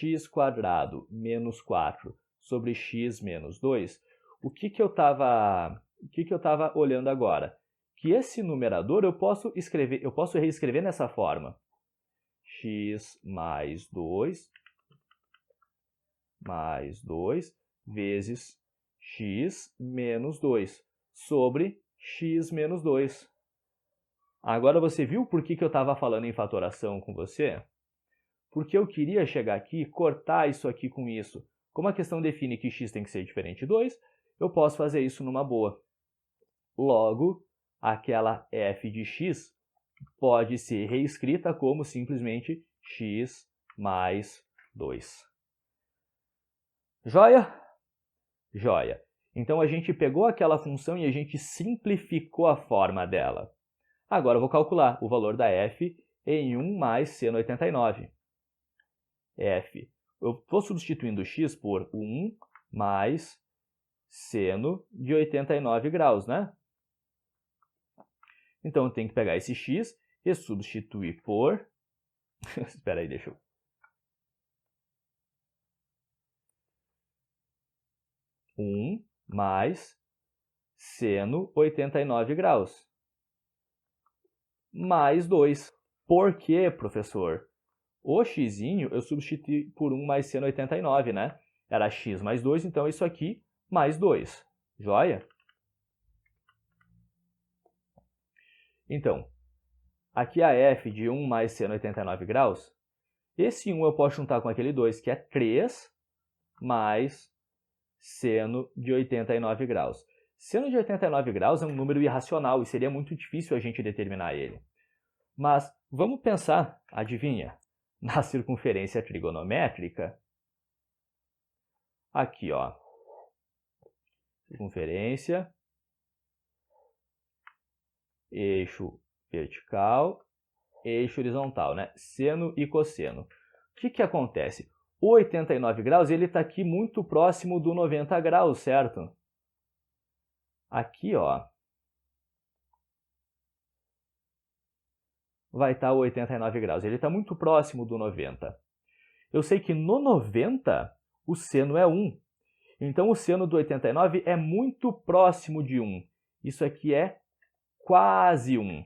x² menos 4 sobre x menos 2, o que eu estava olhando agora? Que esse numerador eu posso reescrever nessa forma. X mais 2 vezes x menos 2 sobre x menos 2. Agora você viu por que eu estava falando em fatoração com você? Porque eu queria chegar aqui e cortar isso aqui com isso. Como a questão define que x tem que ser diferente de 2, eu posso fazer isso numa boa. Logo, aquela f de x pode ser reescrita como simplesmente x mais 2. Joia? Joia. Então, a gente pegou aquela função e a gente simplificou a forma dela. Agora, eu vou calcular o valor da f em 1 mais seno 89. F. Eu estou substituindo x por 1 mais seno de 89 graus, né? Então, eu tenho que pegar esse x e substituir por... Espera aí, deixa eu... 1 mais seno 89 graus. Mais 2. Por quê, professor? O x eu substituí por 1 mais seno 89, né? Era x mais 2, então isso aqui mais 2. Joia? Então, aqui a f de 1 mais seno 89 graus, esse 1 eu posso juntar com aquele 2, que é 3 mais seno de 89 graus. Seno de 89 graus é um número irracional e seria muito difícil a gente determinar ele. Mas vamos pensar, adivinha, na circunferência trigonométrica. Aqui, ó. Circunferência, eixo vertical, eixo horizontal, né? Seno e cosseno. O que acontece? O 89 graus ele está aqui muito próximo do 90 graus, certo? Aqui, ó, vai estar o 89 graus. Ele está muito próximo do 90. Eu sei que no 90 o seno é 1. Então, o seno do 89 é muito próximo de 1. Isso aqui é quase 1.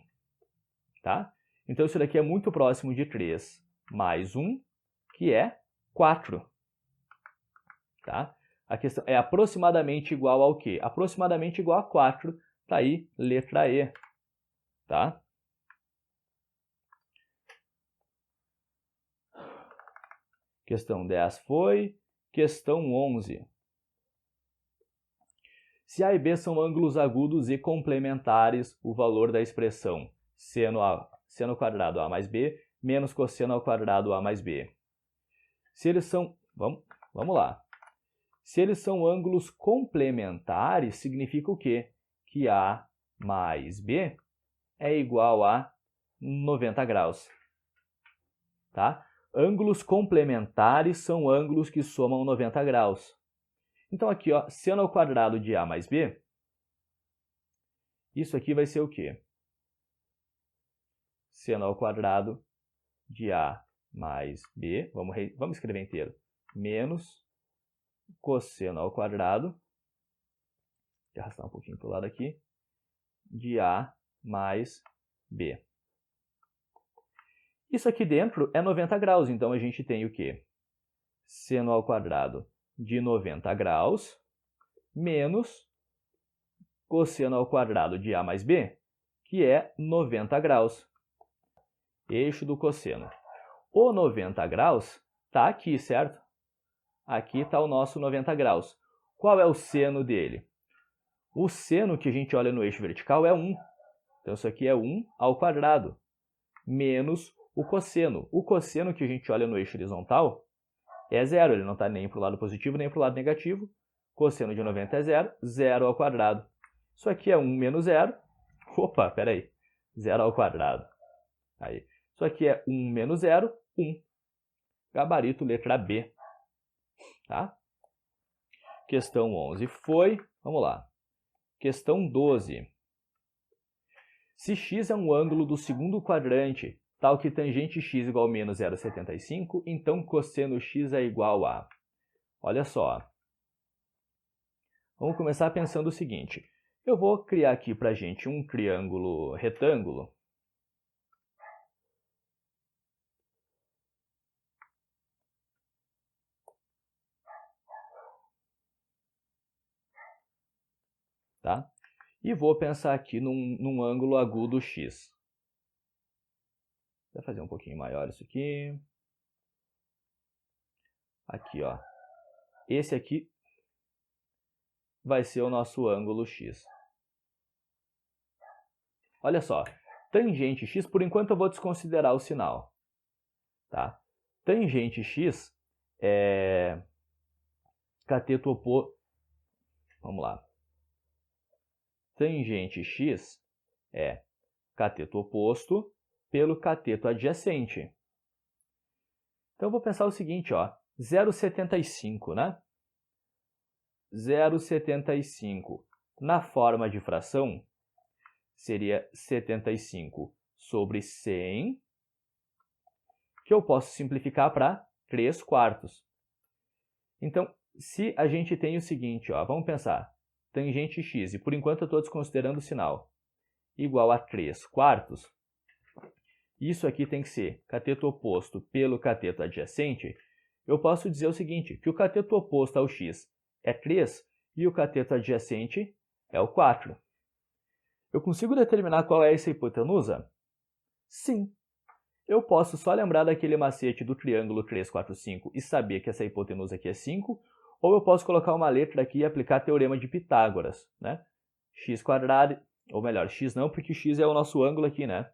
Tá? Então, isso daqui é muito próximo de 3 mais 1, que é 4. Tá? A questão é aproximadamente igual ao quê? Aproximadamente igual a 4. Tá aí, letra E. Tá? Questão 10 foi. Questão 11. Se A e B são ângulos agudos e complementares, o valor da expressão seno quadrado A mais B menos cosseno ao quadrado A mais B. Se eles são... Vamos lá. Se eles são ângulos complementares, significa o quê? Que A mais B é igual a 90 graus. Tá? Ângulos complementares são ângulos que somam 90 graus. Então, aqui, ó, seno ao quadrado de A mais B, isso aqui vai ser o quê? Seno ao quadrado de A mais B, vamos escrever inteiro, menos cosseno ao quadrado, vou arrastar um pouquinho para o lado aqui, de A mais B. Isso aqui dentro é 90 graus, então a gente tem o quê? Seno ao quadrado de 90 graus menos cosseno ao quadrado de A mais B, que é 90 graus. Eixo do cosseno. O 90 graus está aqui, certo? Aqui está o nosso 90 graus. Qual é o seno dele? O seno que a gente olha no eixo vertical é 1. Então, isso aqui é 1 ao quadrado, menos o cosseno. O cosseno que a gente olha no eixo horizontal é 0. Ele não está nem para o lado positivo, nem para o lado negativo. Cosseno de 90 é 0. 0 ao quadrado. Isso aqui é 1 menos 0. Opa, peraí. 0 ao quadrado. Aí. Isso aqui é 1 menos 0, 1. Gabarito, letra B. Tá? Questão 11 foi. Vamos lá. Questão 12. Se x é um ângulo do segundo quadrante, tal que tangente x igual a menos 0,75, então cosseno x é igual a... Olha só. Vamos começar pensando o seguinte. Eu vou criar aqui para a gente um triângulo retângulo. Tá? E vou pensar aqui num ângulo agudo x. Vou fazer um pouquinho maior isso aqui. Aqui, ó. Esse aqui vai ser o nosso ângulo x. Olha só. Tangente x, por enquanto eu vou desconsiderar o sinal. Tá? Tangente x é cateto oposto. Vamos lá. Tangente x é cateto oposto pelo cateto adjacente. Então, eu vou pensar o seguinte, ó, 0,75, né? 0,75 na forma de fração seria 75 sobre 100, que eu posso simplificar para 3 quartos. Então, se a gente tem o seguinte, ó, vamos pensar, tangente x, e por enquanto eu estou desconsiderando o sinal, igual a 3 quartos, isso aqui tem que ser cateto oposto pelo cateto adjacente, eu posso dizer o seguinte, que o cateto oposto ao x é 3 e o cateto adjacente é o 4. Eu consigo determinar qual é essa hipotenusa? Sim. Eu posso só lembrar daquele macete do triângulo 3, 4, 5 e saber que essa hipotenusa aqui é 5, ou eu posso colocar uma letra aqui e aplicar teorema de Pitágoras, né? X quadrado, ou melhor, x não, porque x é o nosso ângulo aqui, né?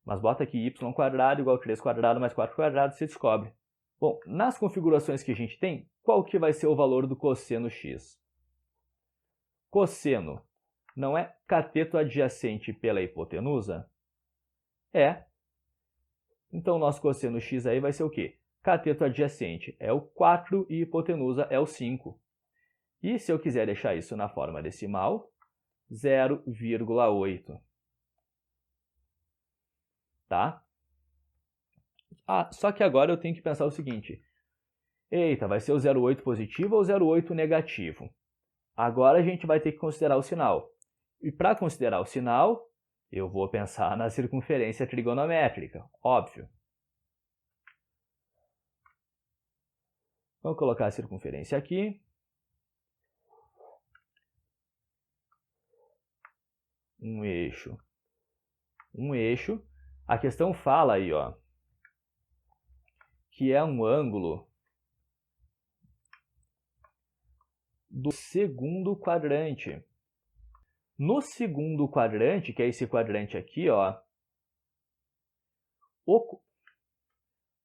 Mas bota aqui y quadrado igual a 3 quadrado mais 4 quadrado, você descobre. Bom, nas configurações que a gente tem, qual que vai ser o valor do cosseno x? Cosseno não é cateto adjacente pela hipotenusa? É. Então, o nosso cosseno x aí vai ser o quê? Cateto adjacente é o 4 e hipotenusa é o 5. E se eu quiser deixar isso na forma decimal, 0,8. Tá? Ah, só que agora eu tenho que pensar o seguinte. Eita, vai ser o 0,8 positivo ou o 0,8 negativo? Agora a gente vai ter que considerar o sinal. E para considerar o sinal, eu vou pensar na circunferência trigonométrica, óbvio. Vamos colocar a circunferência aqui. Um eixo. Um eixo. A questão fala aí, ó, que é um ângulo do segundo quadrante. No segundo quadrante, que é esse quadrante aqui, ó,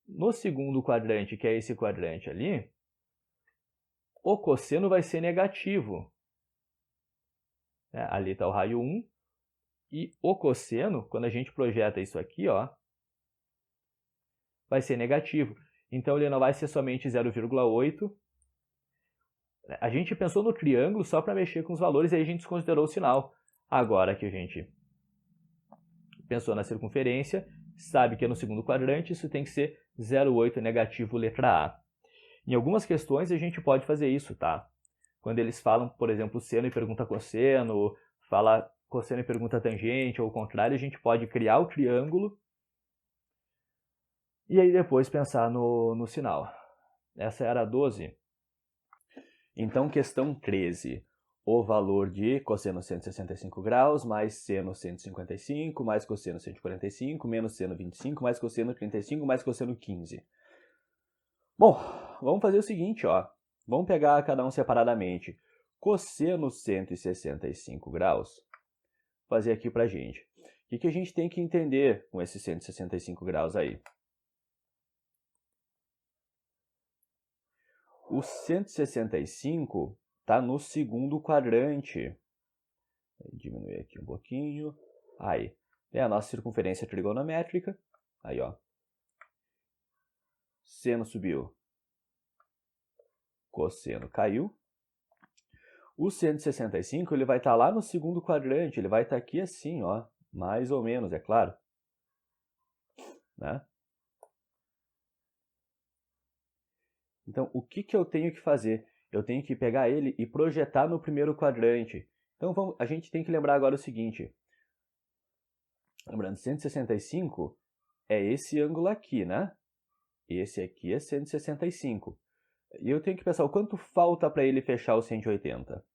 no segundo quadrante, que é esse quadrante ali, o cosseno vai ser negativo. Ali está o raio 1. E o cosseno, quando a gente projeta isso aqui, ó, vai ser negativo. Então, ele não vai ser somente 0,8. A gente pensou no triângulo só para mexer com os valores e aí a gente desconsiderou o sinal. Agora que a gente pensou na circunferência, sabe que é no segundo quadrante, isso tem que ser 0,8 negativo letra A. Em algumas questões a gente pode fazer isso, tá? Quando eles falam, por exemplo, seno e pergunta cosseno, fala cosseno e pergunta tangente, ou o contrário, a gente pode criar o triângulo e aí depois pensar no sinal. Essa era a 12. Então, questão 13. O valor de cosseno 165 graus mais seno 155 mais cosseno 145 menos seno 25 mais cosseno 35 mais cosseno 15. Bom, vamos fazer o seguinte, ó. Vamos pegar cada um separadamente. Cosseno 165 graus. Vou fazer aqui pra gente. O que a gente tem que entender com esses 165 graus aí? O 165 está no segundo quadrante. Vou diminuir aqui um pouquinho. Aí, é a nossa circunferência trigonométrica. Aí, ó. Seno subiu. Cosseno caiu. O 165 ele vai estar lá no segundo quadrante. Ele vai estar aqui assim, ó. Mais ou menos, é claro. Né? Então, o que eu tenho que fazer? Eu tenho que pegar ele e projetar no primeiro quadrante. Então, a gente tem que lembrar agora o seguinte. Lembrando, 165 é esse ângulo aqui, né? Esse aqui é 165. E eu tenho que pensar o quanto falta para ele fechar o 180.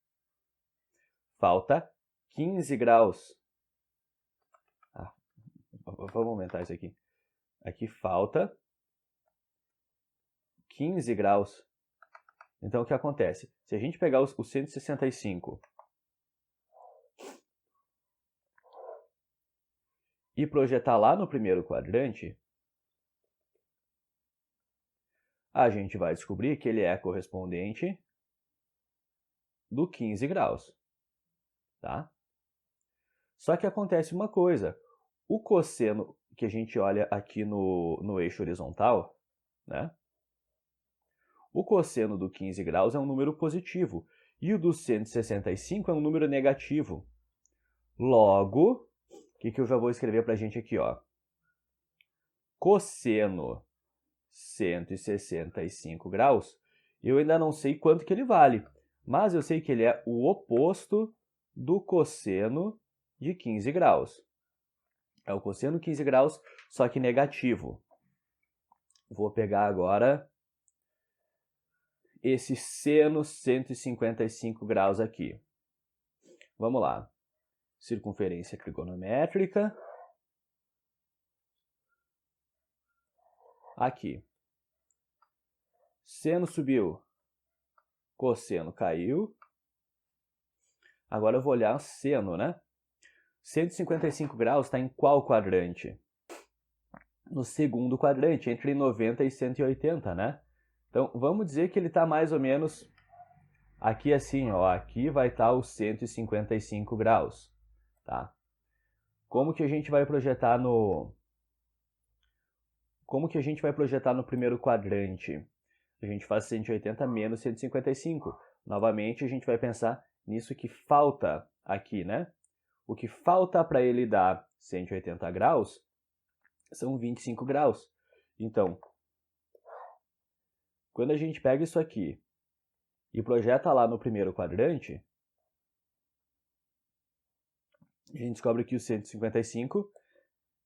Falta 15 graus. Vamos aumentar isso aqui. Aqui falta 15 graus. Então, o que acontece? Se a gente pegar o 165 e projetar lá no primeiro quadrante, a gente vai descobrir que ele é correspondente do 15 graus. Tá? Só que acontece uma coisa. O cosseno que a gente olha aqui no eixo horizontal, né? O cosseno do 15 graus é um número positivo e o do 165 é um número negativo. Logo, o que eu já vou escrever para a gente aqui? Ó? Cosseno 165 graus, eu ainda não sei quanto que ele vale, mas eu sei que ele é o oposto do cosseno de 15 graus. É o cosseno 15 graus, só que negativo. Vou pegar agora esse seno 155 graus aqui. Vamos lá. Circunferência trigonométrica. Aqui. Seno subiu. Cosseno caiu. Agora eu vou olhar o seno, né? 155 graus está em qual quadrante? No segundo quadrante, entre 90 e 180, né? Então, vamos dizer que ele está mais ou menos aqui assim, ó. Aqui vai estar os 155 graus, tá? Como que a gente vai projetar no primeiro quadrante? A gente faz 180 menos 155. Novamente, a gente vai pensar nisso que falta aqui, né? O que falta para ele dar 180 graus são 25 graus. Então, quando a gente pega isso aqui e projeta lá no primeiro quadrante, a gente descobre que o 155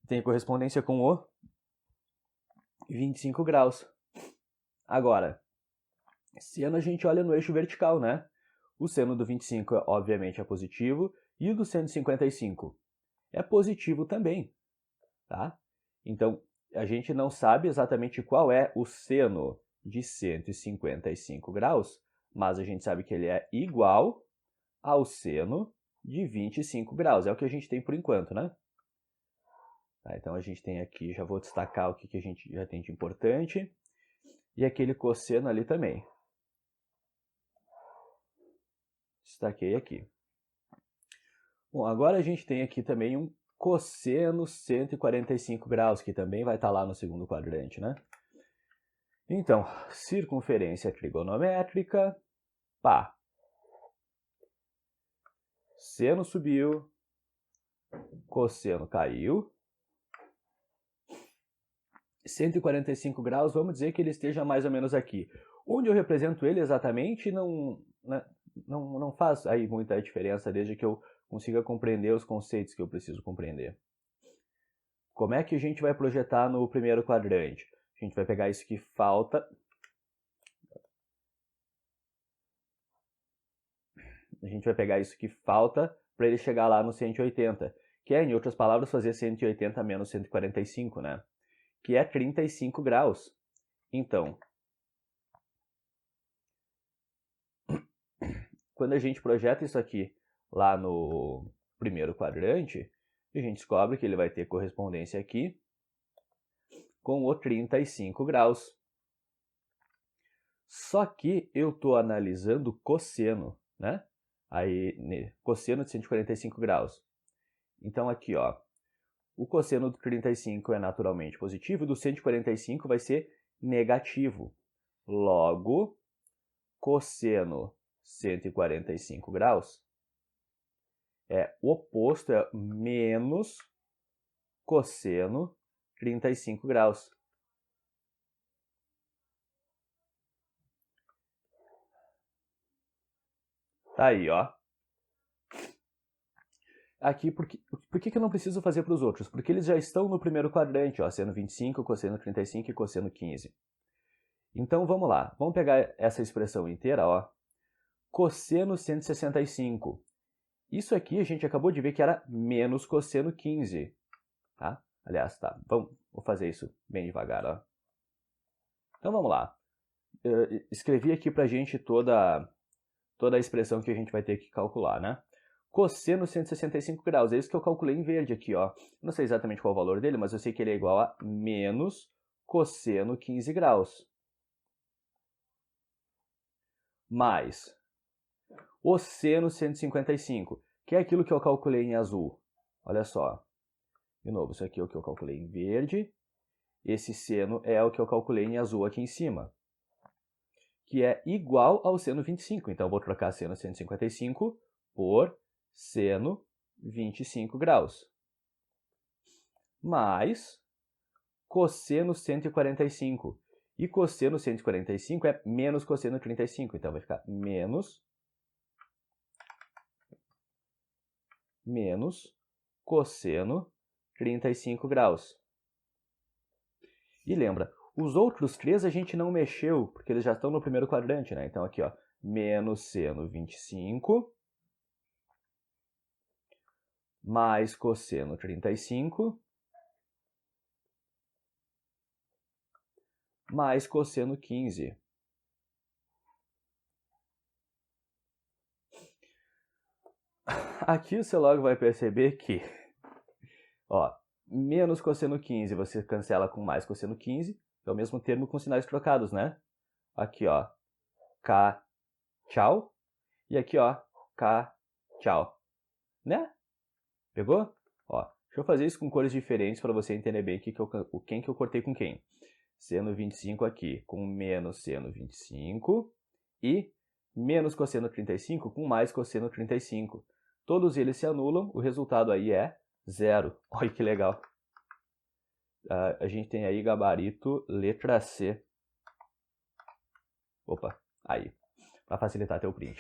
tem correspondência com o 25 graus. Agora, seno a gente olha no eixo vertical, né? O seno do 25, obviamente, é positivo, e o do 155 é positivo também, tá? Então, a gente não sabe exatamente qual é o seno de 155 graus, mas a gente sabe que ele é igual ao seno de 25 graus. É o que a gente tem por enquanto, né? Tá, então, a gente tem aqui, já vou destacar o que a gente já tem de importante. E aquele cosseno ali também. Destaquei aqui. Bom, agora a gente tem aqui também um cosseno 145 graus, que também vai estar lá no segundo quadrante, né? Então, circunferência trigonométrica, pá. Seno subiu, cosseno caiu. 145 graus, vamos dizer que ele esteja mais ou menos aqui. Onde eu represento ele exatamente não faz aí muita diferença, desde que eu consiga compreender os conceitos que eu preciso compreender. Como é que a gente vai projetar no primeiro quadrante? A gente vai pegar isso que falta. A gente vai pegar isso que falta para ele chegar lá no 180, que é, em outras palavras, fazer 180 menos 145, né? Que é 35 graus. Então, quando a gente projeta isso aqui lá no primeiro quadrante, a gente descobre que ele vai ter correspondência aqui com o 35 graus. Só que eu estou analisando cosseno, né? Aí, cosseno de 145 graus. Então aqui, ó, o cosseno do 35 é naturalmente positivo, e do 145 vai ser negativo. Logo, cosseno 145 graus é o oposto, é menos cosseno 35 graus. Tá aí, ó. Aqui, por que eu não preciso fazer para os outros? Porque eles já estão no primeiro quadrante, ó, seno 25, cosseno 35 e cosseno 15. Então, vamos lá. Vamos pegar essa expressão inteira, ó. Cosseno 165. Isso aqui a gente acabou de ver que era menos cosseno 15. Tá? Aliás, tá. Vou fazer isso bem devagar, ó. Então, vamos lá. Eu escrevi aqui pra gente toda a expressão que a gente vai ter que calcular, né? Cosseno 165 graus, é isso que eu calculei em verde aqui, ó. Não sei exatamente qual é o valor dele, mas eu sei que ele é igual a menos cosseno 15 graus. Mais o seno 155, que é aquilo que eu calculei em azul. Olha só. De novo, isso aqui é o que eu calculei em verde. Esse seno é o que eu calculei em azul aqui em cima, que é igual ao seno 25. Então, eu vou trocar seno 155 por seno 25 graus. Mais cosseno 145. E cosseno 145 é menos cosseno 35. Então, vai ficar menos cosseno 35 graus. E lembra, os outros três a gente não mexeu, porque eles já estão no primeiro quadrante, né? Então, aqui, ó, menos seno 25 mais cosseno 35 mais cosseno 15. Aqui você logo vai perceber que, ó, menos cosseno 15 você cancela com mais cosseno 15, é o mesmo termo com sinais trocados, né? Aqui, ó, K, tchau, e aqui, ó, K, tchau, né? Pegou? Ó, deixa eu fazer isso com cores diferentes para você entender bem quem que eu cortei com quem. Seno 25 aqui com menos seno 25 e menos cosseno 35 com mais cosseno 35. Todos eles se anulam, o resultado aí é zero. Olha que legal. A gente tem aí gabarito letra C. Opa, aí, para facilitar teu print.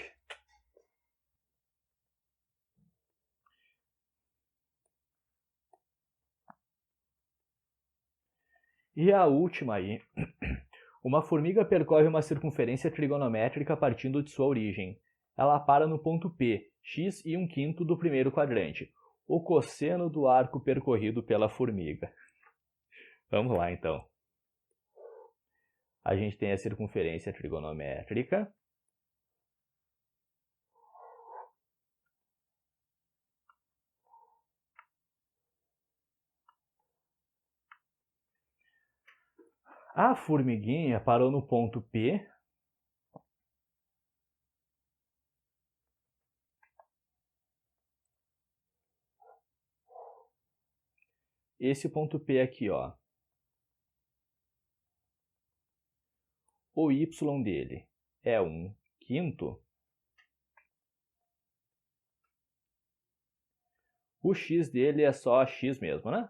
E a última aí. Uma formiga percorre uma circunferência trigonométrica partindo de sua origem. Ela para no ponto P, x e 1/5 do primeiro quadrante. O cosseno do arco percorrido pela formiga. Vamos lá, então. A gente tem a circunferência trigonométrica. A formiguinha parou no ponto P. Esse ponto P aqui, ó. O y dele é 1/5. O x dele é só x mesmo, né?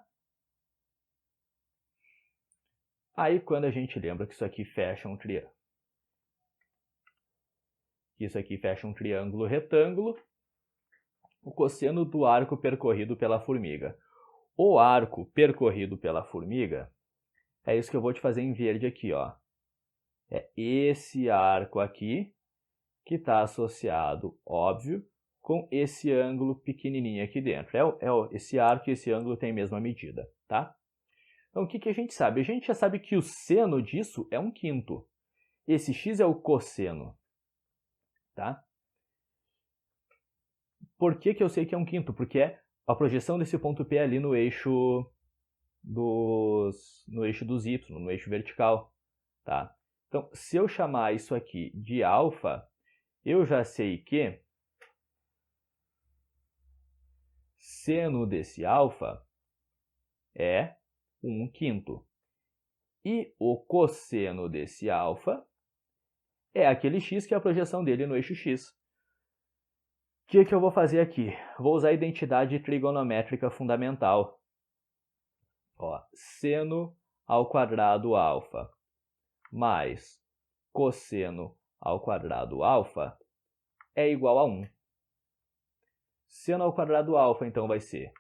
Aí quando a gente lembra que isso aqui fecha um triângulo, retângulo, o cosseno do arco percorrido pela formiga. O arco percorrido pela formiga é isso que eu vou te fazer em verde aqui, ó. É esse arco aqui que está associado, óbvio, com esse ângulo pequenininho aqui dentro. Esse arco e esse ângulo têm a mesma medida, tá? Então, o que a gente sabe? A gente já sabe que o seno disso é 1/5. Esse x é o cosseno, tá? Por que eu sei que é 1/5? Porque é a projeção desse ponto P ali no eixo dos y, no eixo vertical, tá? Então, se eu chamar isso aqui de alfa, eu já sei que seno desse alfa é 1/5. E o cosseno desse alfa é aquele x que é a projeção dele no eixo x. O que eu vou fazer aqui? Vou usar a identidade trigonométrica fundamental. Ó, seno ao quadrado alfa mais cosseno ao quadrado alfa é igual a 1. Seno ao quadrado alfa, então, vai ser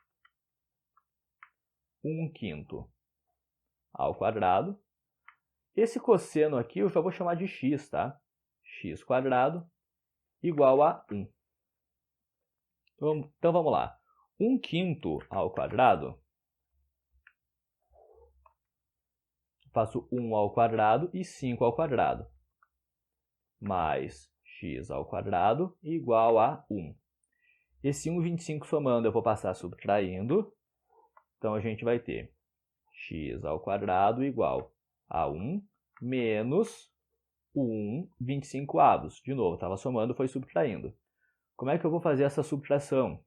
1/5 ao quadrado. Esse cosseno aqui eu já vou chamar de x, tá? X quadrado igual a 1. Então, vamos lá. 1/5 ao quadrado, faço 1 ao quadrado e 5 ao quadrado, mais x ao quadrado igual a 1. Esse 1 e 25 somando eu vou passar subtraindo, então a gente vai ter x ao quadrado igual a 1 menos 1 25avos. De novo, estava somando, foi subtraindo. Como é que eu vou fazer essa subtração?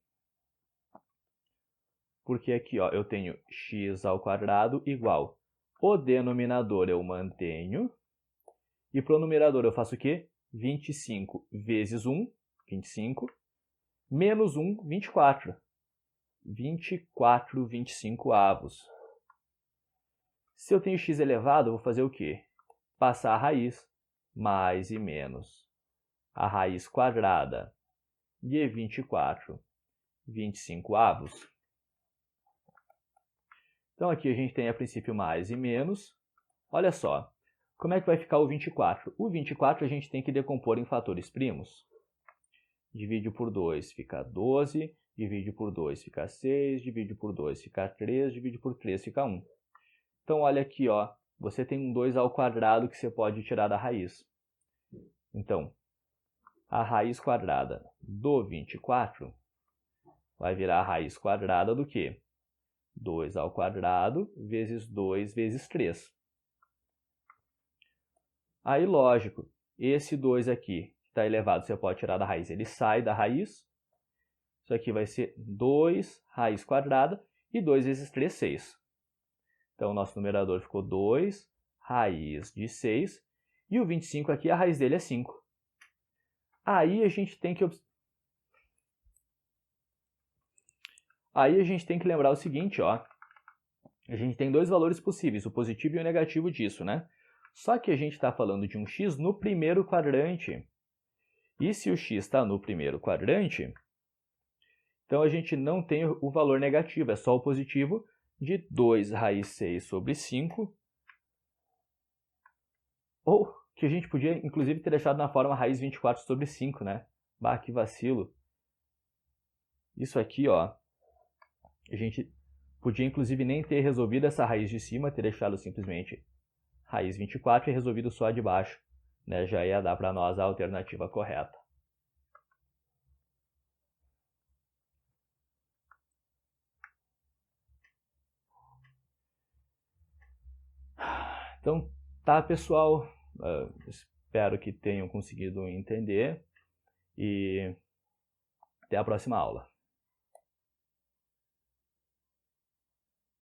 Porque aqui ó, eu tenho x ao quadrado igual, o denominador eu mantenho, e para o numerador eu faço o quê? 25 vezes 1, 25, menos 1, 24. 24 25avos. Se eu tenho x elevado, eu vou fazer o quê? Passar a raiz, mais e menos a raiz quadrada de 24 25avos. Então, aqui a gente tem, a princípio, mais e menos. Olha só, como é que vai ficar o 24? O 24 a gente tem que decompor em fatores primos. Divide por 2, fica 12. Divide por 2, fica 6. Divide por 2, fica 3. Divide por 3, fica 1. Então, olha aqui, ó, você tem um 2 ao quadrado que você pode tirar da raiz. Então, a raiz quadrada do 24 vai virar a raiz quadrada do quê? 2 ao quadrado vezes 2 vezes 3. Aí, lógico, esse 2 aqui, que está elevado, você pode tirar da raiz, ele sai da raiz. Isso aqui vai ser 2 raiz quadrada e 2 vezes 3, 6. Então, o nosso numerador ficou 2 raiz de 6. E o 25 aqui, a raiz dele é 5. Aí a gente tem que lembrar o seguinte, ó. A gente tem dois valores possíveis, o positivo e o negativo disso, né? Só que a gente está falando de um x no primeiro quadrante. E se o x está no primeiro quadrante, então a gente não tem o valor negativo, é só o positivo de 2 raiz 6 sobre 5. Ou que a gente podia, inclusive, ter deixado na forma raiz 24 sobre 5, né? Bah, que vacilo. Isso aqui, ó, a gente podia, inclusive, nem ter resolvido essa raiz de cima, ter deixado simplesmente raiz 24 e resolvido só a de baixo, né? Já ia dar para nós a alternativa correta. Então, tá, pessoal? Espero que tenham conseguido entender e até a próxima aula.